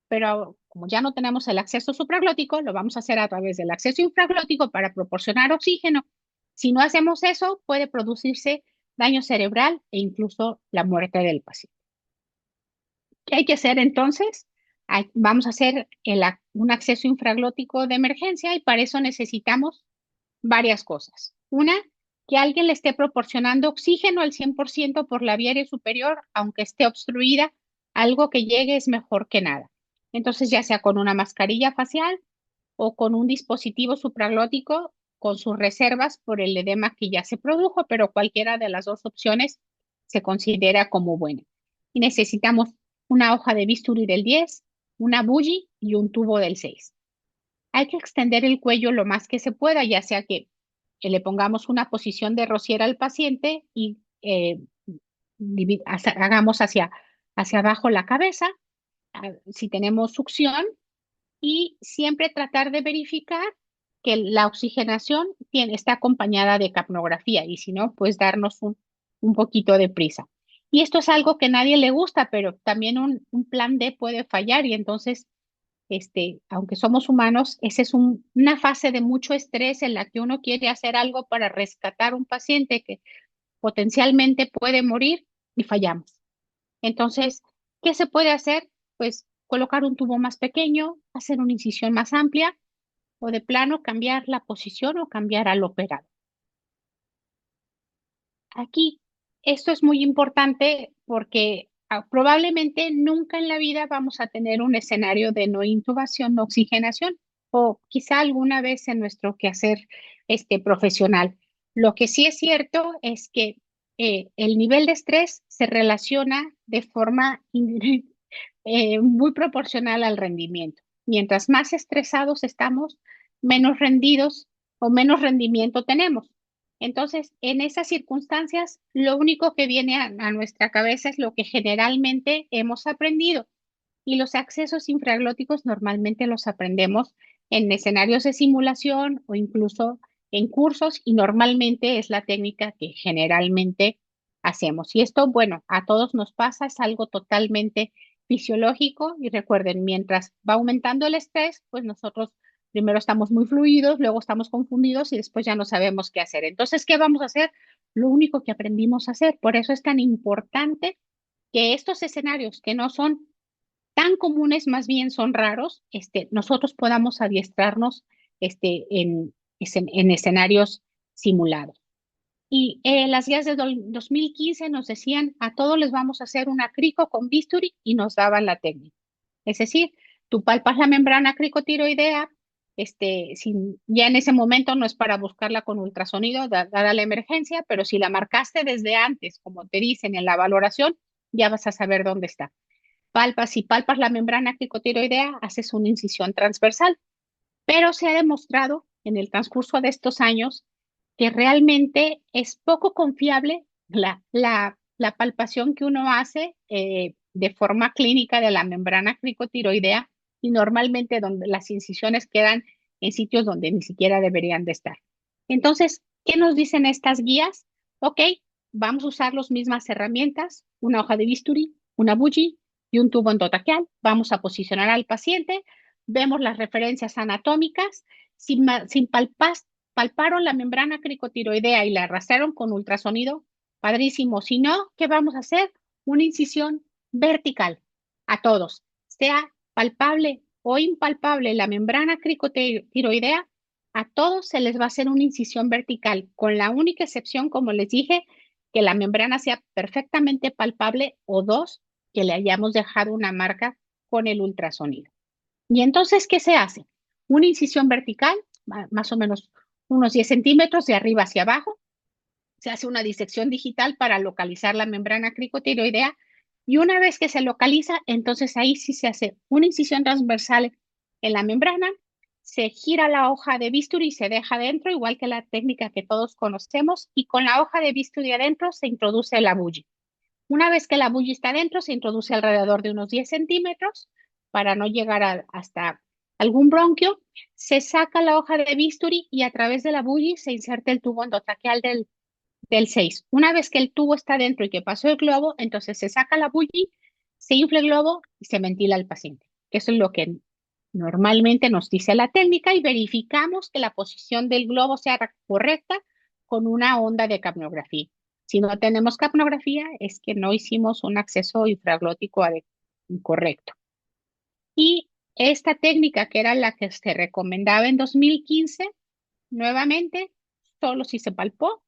pero como ya no tenemos el acceso supraglótico, lo vamos a hacer a través del acceso infraglótico para proporcionar oxígeno. Si no hacemos eso, puede producirse daño cerebral e incluso la muerte del paciente. ¿Qué hay que hacer entonces? Vamos a hacer un acceso infraglótico de emergencia y para eso necesitamos varias cosas. Una, que alguien le esté proporcionando oxígeno al 100% por la vía aérea superior, aunque esté obstruida, algo que llegue es mejor que nada. Entonces, ya sea con una mascarilla facial o con un dispositivo supraglótico con sus reservas por el edema que ya se produjo, pero cualquiera de las dos opciones se considera como buena. Y necesitamos una hoja de bisturí del 10, una buggy y un tubo del 6. Hay que extender el cuello lo más que se pueda, ya sea que le pongamos una posición de rociera al paciente y hagamos hacia abajo la cabeza, si tenemos succión, y siempre tratar de verificar que la oxigenación está acompañada de capnografía y si no, pues darnos un poquito de prisa. Y esto es algo que a nadie le gusta, pero también un plan D puede fallar y entonces, aunque somos humanos, esa es una fase de mucho estrés en la que uno quiere hacer algo para rescatar un paciente que potencialmente puede morir y fallamos. Entonces, ¿qué se puede hacer? Pues colocar un tubo más pequeño, hacer una incisión más amplia o de plano cambiar la posición o cambiar al operado. Aquí, esto es muy importante porque probablemente nunca en la vida vamos a tener un escenario de no intubación, no oxigenación, o quizá alguna vez en nuestro quehacer profesional. Lo que sí es cierto es que el nivel de estrés se relaciona de forma muy proporcional al rendimiento. Mientras más estresados estamos, menos rendidos o menos rendimiento tenemos. Entonces, en esas circunstancias, lo único que viene a nuestra cabeza es lo que generalmente hemos aprendido. Y los accesos infraglóticos normalmente los aprendemos en escenarios de simulación o incluso en cursos y normalmente es la técnica que generalmente hacemos. Y esto, bueno, a todos nos pasa, es algo totalmente fisiológico y recuerden, mientras va aumentando el estrés, pues nosotros primero estamos muy fluidos, luego estamos confundidos y después ya no sabemos qué hacer. Entonces, ¿qué vamos a hacer? Lo único que aprendimos a hacer. Por eso es tan importante que estos escenarios que no son tan comunes, más bien son raros, nosotros podamos adiestrarnos en escenarios simulados. Y las guías de 2015 nos decían, a todos les vamos a hacer una crico con bisturí y nos daban la técnica. Es decir, tú palpas la membrana cricotiroidea, ya en ese momento no es para buscarla con ultrasonido, dada la emergencia, pero si la marcaste desde antes, como te dicen en la valoración, ya vas a saber dónde está. Si palpas la membrana cricotiroidea, haces una incisión transversal, pero se ha demostrado en el transcurso de estos años que realmente es poco confiable la palpación que uno hace de forma clínica de la membrana cricotiroidea y normalmente donde las incisiones quedan en sitios donde ni siquiera deberían de estar. Entonces, ¿qué nos dicen estas guías? Ok, vamos a usar las mismas herramientas, una hoja de bisturí, una buggy y un tubo endotraqueal. Vamos a posicionar al paciente, vemos las referencias anatómicas, sin palparon la membrana cricotiroidea y la arrastraron con ultrasonido, padrísimo. Si no, ¿qué vamos a hacer? Una incisión vertical a todos, sea palpable o impalpable la membrana cricotiroidea, a todos se les va a hacer una incisión vertical, con la única excepción, como les dije, que la membrana sea perfectamente palpable o dos, que le hayamos dejado una marca con el ultrasonido. Y entonces, ¿qué se hace? Una incisión vertical, más o menos unos 10 centímetros de arriba hacia abajo. Se hace una disección digital para localizar la membrana cricotiroidea. Y una vez que se localiza, entonces ahí sí se hace una incisión transversal en la membrana, se gira la hoja de bisturí y se deja dentro, igual que la técnica que todos conocemos, y con la hoja de bisturí adentro se introduce la buggy. Una vez que la bulla está dentro, se introduce alrededor de unos 10 centímetros para no llegar hasta algún bronquio. Se saca la hoja de bisturí y a través de la bulla se inserta el tubo endotraqueal del 6. Una vez que el tubo está dentro y que pasó el globo, entonces se saca la bulla, se infla el globo y se ventila al paciente. Eso es lo que normalmente nos dice la técnica y verificamos que la posición del globo sea correcta con una onda de capnografía. Si no tenemos capnografía, es que no hicimos un acceso infraglótico correcto. Y esta técnica, que era la que se recomendaba en 2015, nuevamente solo si se palpó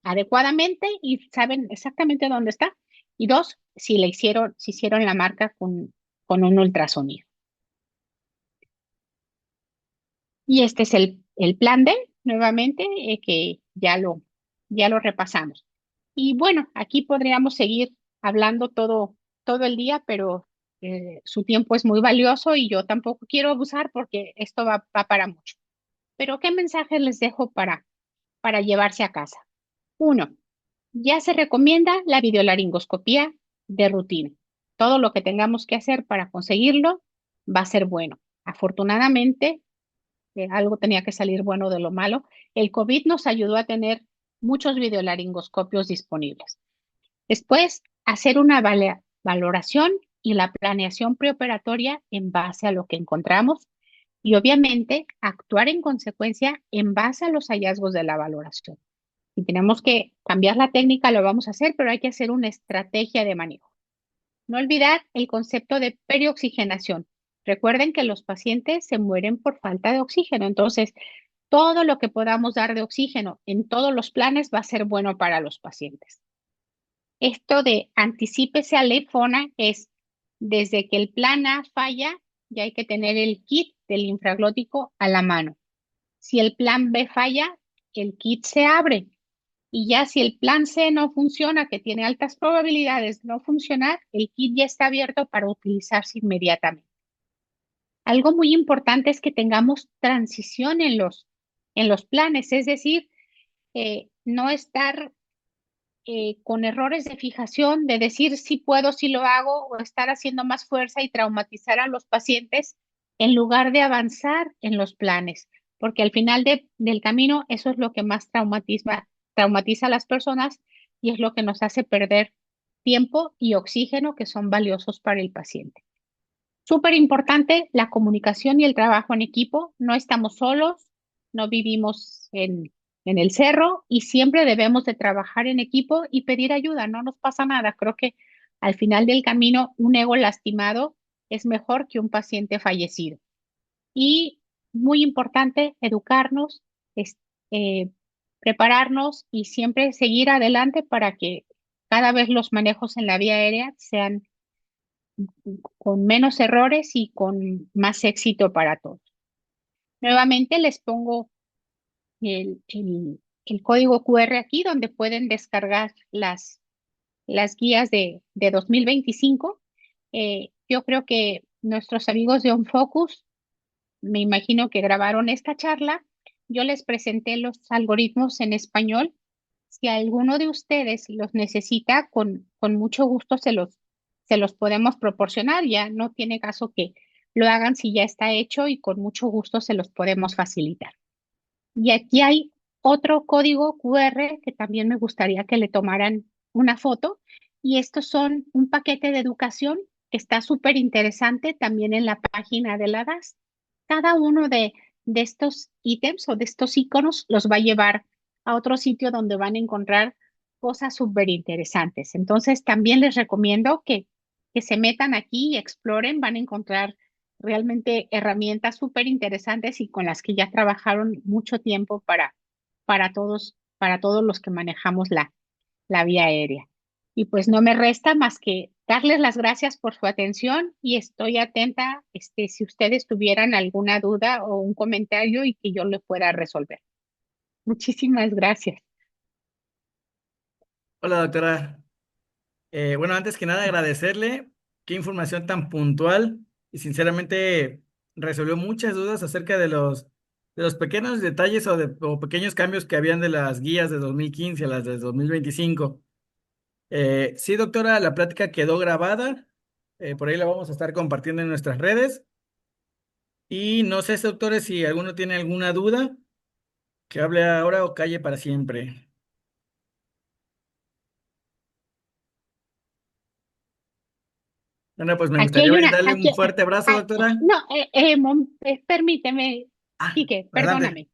adecuadamente y saben exactamente dónde está. Y dos, si hicieron la marca con un ultrasonido. Y este es el plan D, nuevamente, que ya lo repasamos. Y bueno, aquí podríamos seguir hablando todo el día, pero su tiempo es muy valioso y yo tampoco quiero abusar porque esto va para mucho. Pero ¿qué mensajes les dejo para llevarse a casa? Uno, ya se recomienda la videolaringoscopía de rutina. Todo lo que tengamos que hacer para conseguirlo va a ser bueno. Afortunadamente, algo tenía que salir bueno de lo malo. El COVID nos ayudó a tener muchos videolaringoscopios disponibles. Después, hacer una valoración y la planeación preoperatoria en base a lo que encontramos y obviamente actuar en consecuencia en base a los hallazgos de la valoración. Si tenemos que cambiar la técnica, lo vamos a hacer, pero hay que hacer una estrategia de manejo. No olvidar el concepto de perioxigenación. Recuerden que los pacientes se mueren por falta de oxígeno, entonces todo lo que podamos dar de oxígeno en todos los planes va a ser bueno para los pacientes. Esto de anticípese a la IFONA es desde que el plan A falla, ya hay que tener el kit del infraglótico a la mano. Si el plan B falla, el kit se abre. Y ya si el plan C no funciona, que tiene altas probabilidades de no funcionar, el kit ya está abierto para utilizarse inmediatamente. Algo muy importante es que tengamos transición en los planes, es decir, no estar con errores de fijación, de decir si puedo, si lo hago, o estar haciendo más fuerza y traumatizar a los pacientes en lugar de avanzar en los planes, porque al final del camino eso es lo que más traumatiza a las personas y es lo que nos hace perder tiempo y oxígeno que son valiosos para el paciente. Súper importante la comunicación y el trabajo en equipo. No estamos solos, no vivimos en el cerro y siempre debemos de trabajar en equipo y pedir ayuda. No nos pasa nada. Creo que al final del camino un ego lastimado es mejor que un paciente fallecido. Y muy importante, educarnos, es- eh, prepararnos y siempre seguir adelante para que cada vez los manejos en la vía aérea sean con menos errores y con más éxito para todos. Nuevamente les pongo el código QR aquí donde pueden descargar las guías de 2025. Yo creo que nuestros amigos de OnFocus, me imagino que grabaron esta charla. Yo les presenté los algoritmos en español. Si alguno de ustedes los necesita, con mucho gusto se los podemos proporcionar. Ya no tiene caso que lo hagan si ya está hecho y con mucho gusto se los podemos facilitar. Y aquí hay otro código QR que también me gustaría que le tomaran una foto. Y estos son un paquete de educación que está súper interesante también en la página de la DAS. Cada uno de estos ítems o de estos iconos los va a llevar a otro sitio donde van a encontrar cosas súper interesantes. Entonces, también les recomiendo que se metan aquí y exploren. Van a encontrar realmente herramientas súper interesantes y con las que ya trabajaron mucho tiempo para todos los que manejamos la vía aérea. Y pues no me resta más que darles las gracias por su atención y estoy atenta, si ustedes tuvieran alguna duda o un comentario y que yo le pueda resolver. Muchísimas gracias. Hola, doctora. Bueno, antes que nada, agradecerle qué información tan puntual y sinceramente resolvió muchas dudas acerca de los pequeños detalles o pequeños cambios que habían de las guías de 2015 a las de 2025. Sí, doctora, la plática quedó grabada. Por ahí la vamos a estar compartiendo en nuestras redes. Y no sé, doctores, si alguno tiene alguna duda, que hable ahora o calle para siempre. Bueno, pues me Aquí gustaría hay una, brindarle un fuerte abrazo, doctora. no, permíteme, Ah, Quique, adelante. perdóname.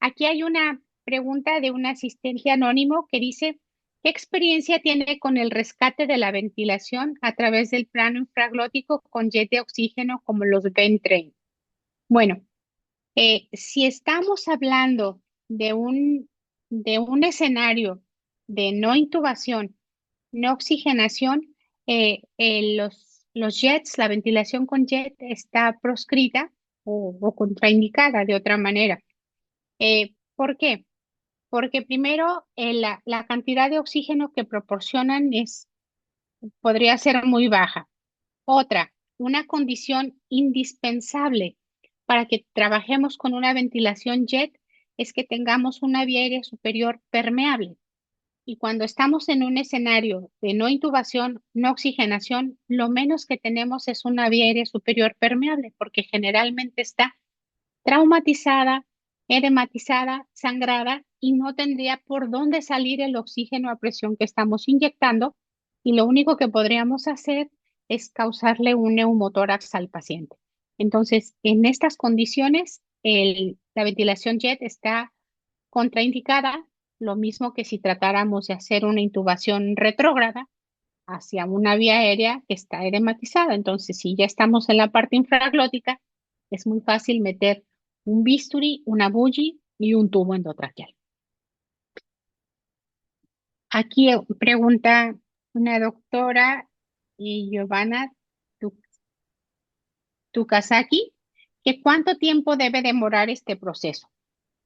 Aquí hay una pregunta de un asistente anónimo que dice, ¿qué experiencia tiene con el rescate de la ventilación a través del plano infraglótico con jet de oxígeno como los Ventrain? Bueno, si estamos hablando de de un escenario de no intubación, no oxigenación, los jets, la ventilación con jet está proscrita o contraindicada de otra manera. ¿Por qué? Porque primero, la cantidad de oxígeno que proporcionan podría ser muy baja. Otra, una condición indispensable para que trabajemos con una ventilación jet es que tengamos una vía aérea superior permeable. Y cuando estamos en un escenario de no intubación, no oxigenación, lo menos que tenemos es una vía aérea superior permeable, porque generalmente está traumatizada, edematizada, sangrada y no tendría por dónde salir el oxígeno a presión que estamos inyectando y lo único que podríamos hacer es causarle un neumotórax al paciente. Entonces, en estas condiciones, la ventilación jet está contraindicada, lo mismo que si tratáramos de hacer una intubación retrógrada hacia una vía aérea que está edematizada. Entonces, si ya estamos en la parte infraglótica, es muy fácil meter un bisturí, una buji y un tubo endotraqueal. Aquí pregunta una doctora, Giovanna Tu- Tukasaki, que cuánto tiempo debe demorar este proceso.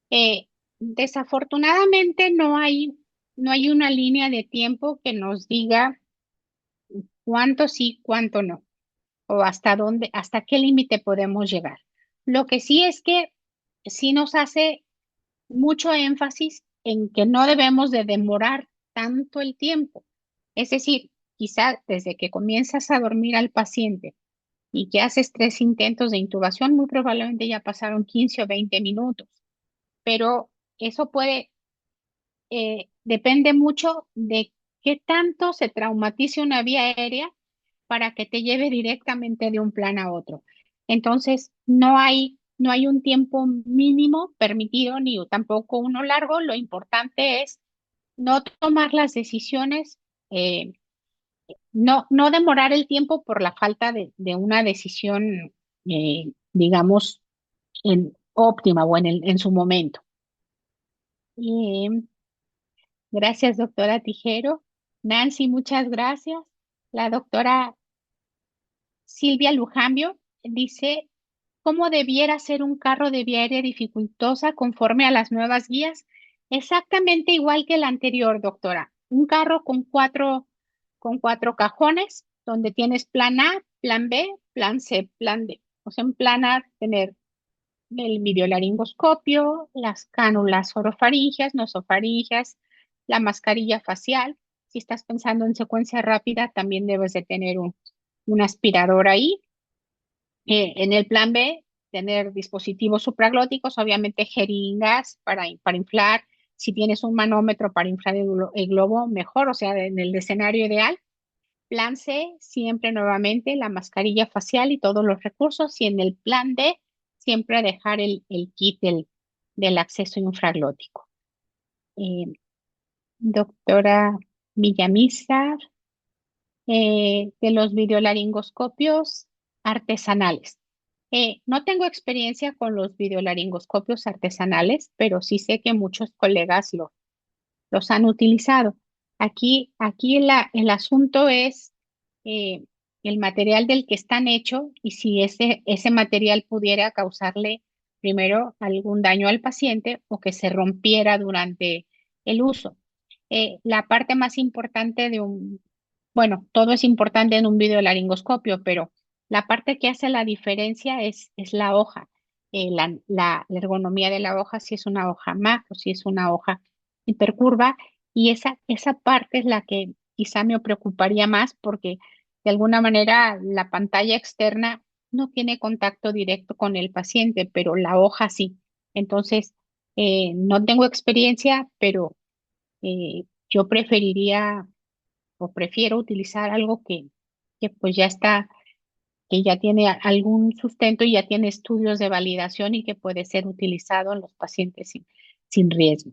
Eh, Desafortunadamente no hay una línea de tiempo que nos diga cuánto sí, cuánto no, o hasta dónde, hasta qué límite podemos llegar. Lo que sí es que sí nos hace mucho énfasis en que no debemos de demorar tanto el tiempo. Es decir, quizá desde que comienzas a dormir al paciente y que haces 3 intentos de intubación, muy probablemente ya pasaron 15 o 20 minutos, pero eso depende mucho de qué tanto se traumatice una vía aérea para que te lleve directamente de un plan a otro. Entonces, no hay un tiempo mínimo permitido ni tampoco uno largo. Lo importante es no tomar las decisiones, no demorar el tiempo por la falta de una decisión, digamos, óptima o en su momento. Y, gracias, doctora Tijero. Nancy, muchas gracias. La doctora Silvia Lujambio dice, ¿cómo debiera ser un carro de vía aérea dificultosa conforme a las nuevas guías? Exactamente igual que el anterior, doctora. Un carro con cuatro cajones, donde tienes plan A, plan B, plan C, plan D. O sea, en plan A tener el videolaringoscopio, las cánulas orofaringeas, nosofaringeas, la mascarilla facial. Si estás pensando en secuencia rápida, también debes de tener un aspirador ahí. En el plan B, tener dispositivos supraglóticos, obviamente jeringas para inflar. Si tienes un manómetro para inflar el globo, mejor, o sea, en el escenario ideal. Plan C, siempre nuevamente la mascarilla facial y todos los recursos. Y en el plan D, siempre dejar el kit del acceso infraglótico. Eh, Doctora Villamizar, de los videolaringoscopios artesanales. No tengo experiencia con los videolaringoscopios artesanales, pero sí sé que muchos colegas los han utilizado. Aquí el asunto es eh, el material del que están hechos y si ese material pudiera causarle primero algún daño al paciente o que se rompiera durante el uso. La parte más importante bueno, todo es importante en un videolaringoscopio, pero la parte que hace la diferencia es la hoja. La ergonomía de la hoja, si es una hoja macro, si es una hoja hipercurva, y esa parte es la que quizá me preocuparía más porque de alguna manera la pantalla externa no tiene contacto directo con el paciente, pero la hoja sí. Entonces, no tengo experiencia, pero yo preferiría o prefiero utilizar algo que pues ya está, que ya tiene algún sustento y ya tiene estudios de validación y que puede ser utilizado en los pacientes sin riesgo.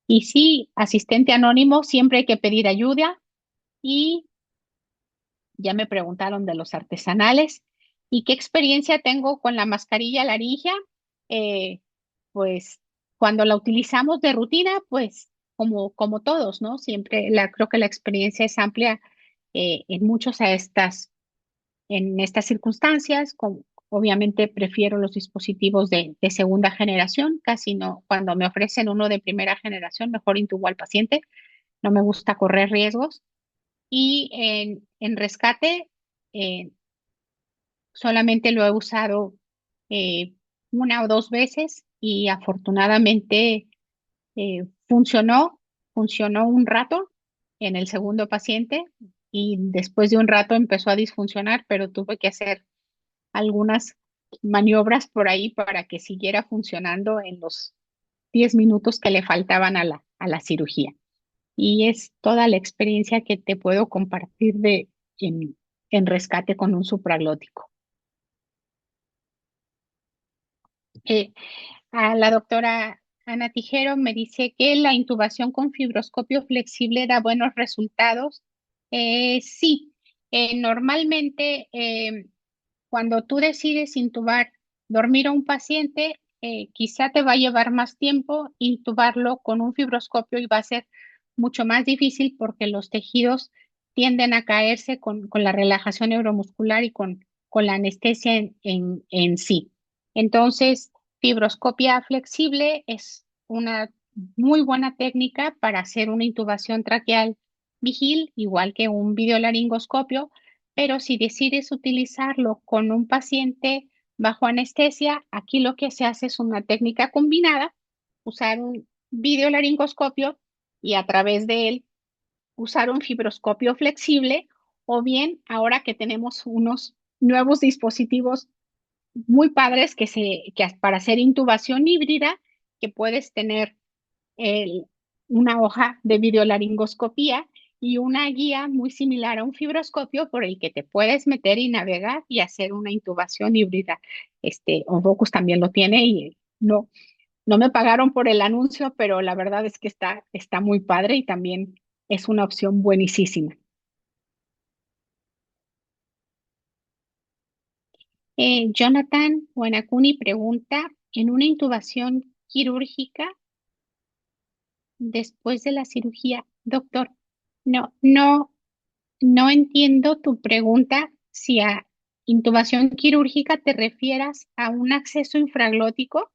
Y sí, asistente anónimo, siempre hay que pedir ayuda y ya me preguntaron de los artesanales y qué experiencia tengo con la mascarilla laringia. Eh, pues cuando la utilizamos de rutina, pues como todos, ¿no? Siempre creo que la experiencia es amplia en muchos en estas circunstancias. Obviamente prefiero los dispositivos de segunda generación, casi no, cuando me ofrecen uno de primera generación, mejor intubo al paciente, no me gusta correr riesgos. Y en rescate, eh, solamente lo he usado eh, una o dos veces y afortunadamente funcionó un rato en el segundo paciente y después de un rato empezó a disfuncionar, pero tuve que hacer algunas maniobras por ahí para que siguiera funcionando en los 10 minutos que le faltaban a a la cirugía. Y es toda la experiencia que te puedo compartir en rescate con un supraglótico. Eh, a la doctora Ana Tijero me dice que la intubación con fibroscopio flexible da buenos resultados. Sí, normalmente cuando tú decides intubar, dormir a un paciente, quizá te va a llevar más tiempo intubarlo con un fibroscopio y va a ser mucho más difícil porque los tejidos tienden a caerse con la relajación neuromuscular y con la anestesia en sí. Entonces, fibroscopia flexible es una muy buena técnica para hacer una intubación traqueal vigil, igual que un videolaringoscopio, pero si decides utilizarlo con un paciente bajo anestesia, aquí lo que se hace es una técnica combinada, usar un videolaringoscopio y a través de él usar un fibroscopio flexible o bien ahora que tenemos unos nuevos dispositivos muy padres que para hacer intubación híbrida, que puedes tener el- una hoja de videolaringoscopía y una guía muy similar a un fibroscopio por el que te puedes meter y navegar y hacer una intubación híbrida. Onfocus también lo tiene y no me pagaron por el anuncio, pero la verdad es que está muy padre y también es una opción buenísima. Jonathan Buenacuni pregunta, ¿en una intubación quirúrgica después de la cirugía, doctor? No, no entiendo tu pregunta. Si a intubación quirúrgica te refieras a un acceso infraglótico.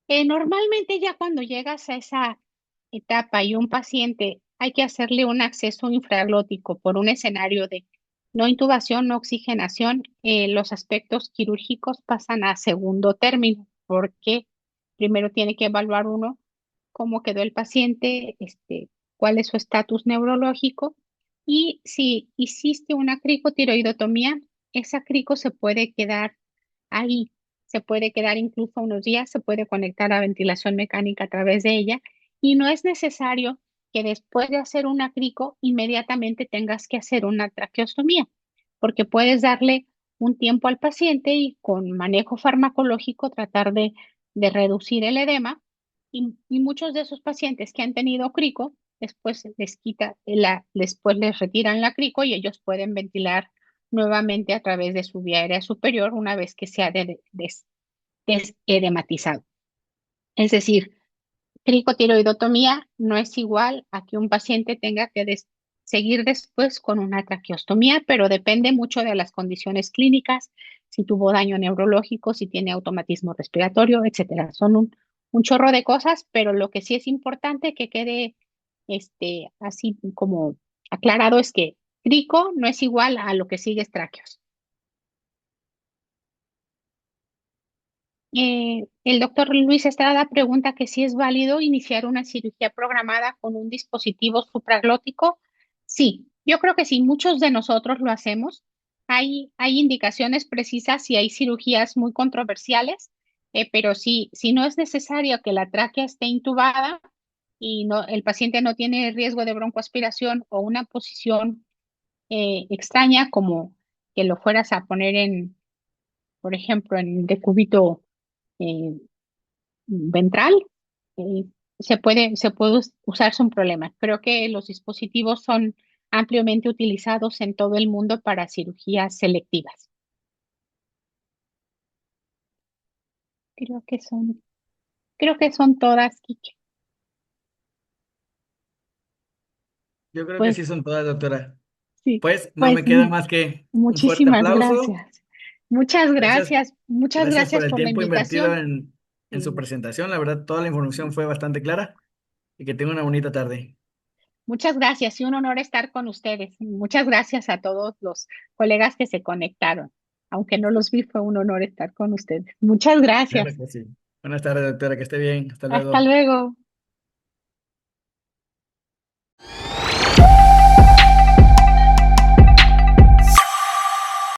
Normalmente ya cuando llegas a esa etapa y un paciente hay que hacerle un acceso infraglótico por un escenario de no intubación, no oxigenación, los aspectos quirúrgicos pasan a segundo término, porque primero tiene que evaluar uno cómo quedó el paciente, cuál es su estatus neurológico y si hiciste una cricotiroidotomía, esa crico se puede quedar ahí, se puede quedar incluso unos días, se puede conectar a ventilación mecánica a través de ella y no es necesario que después de hacer una crico inmediatamente tengas que hacer una traqueostomía, porque puedes darle un tiempo al paciente y con manejo farmacológico tratar de reducir el edema y muchos de esos pacientes que han tenido crico, después después les retiran la crico y ellos pueden ventilar nuevamente a través de su vía aérea superior una vez que se ha desedematizado. Es decir, cricotiroidotomía no es igual a que un paciente tenga que seguir después con una traqueostomía, pero depende mucho de las condiciones clínicas, si tuvo daño neurológico, si tiene automatismo respiratorio, etcétera. Son un chorro de cosas, pero lo que sí es importante que quede así como aclarado es que crico no es igual a lo que sigue es tráqueos. El doctor Luis Estrada pregunta que si es válido iniciar una cirugía programada con un dispositivo supraglótico. Sí, yo creo que sí, muchos de nosotros lo hacemos. Hay indicaciones precisas y hay cirugías muy controversiales, pero si no es necesario que la tráquea esté intubada y el paciente no tiene riesgo de broncoaspiración o una posición extraña como que lo fueras a poner por ejemplo, en decúbito eh, ventral, eh, se puede usar sin problema. Creo que los dispositivos son ampliamente utilizados en todo el mundo para cirugías selectivas. Creo que son, creo que son todas, Kike. Yo creo que Pues sí son todas, doctora. sí, Pues no pues me queda más que un fuerte muchísimas aplauso. gracias. Muchas Gracias, gracias. Muchas gracias por gracias el por la tiempo invertido invitación. en su Y, presentación. La verdad, toda la información fue bastante clara y que tenga una bonita tarde. muchas gracias y un honor estar con ustedes. Muchas gracias a todos los colegas que se conectaron. Aunque no los vi, fue un honor estar con ustedes. Muchas Claro gracias. que sí. Buenas tardes, doctora, que esté bien. Hasta Hasta luego. luego.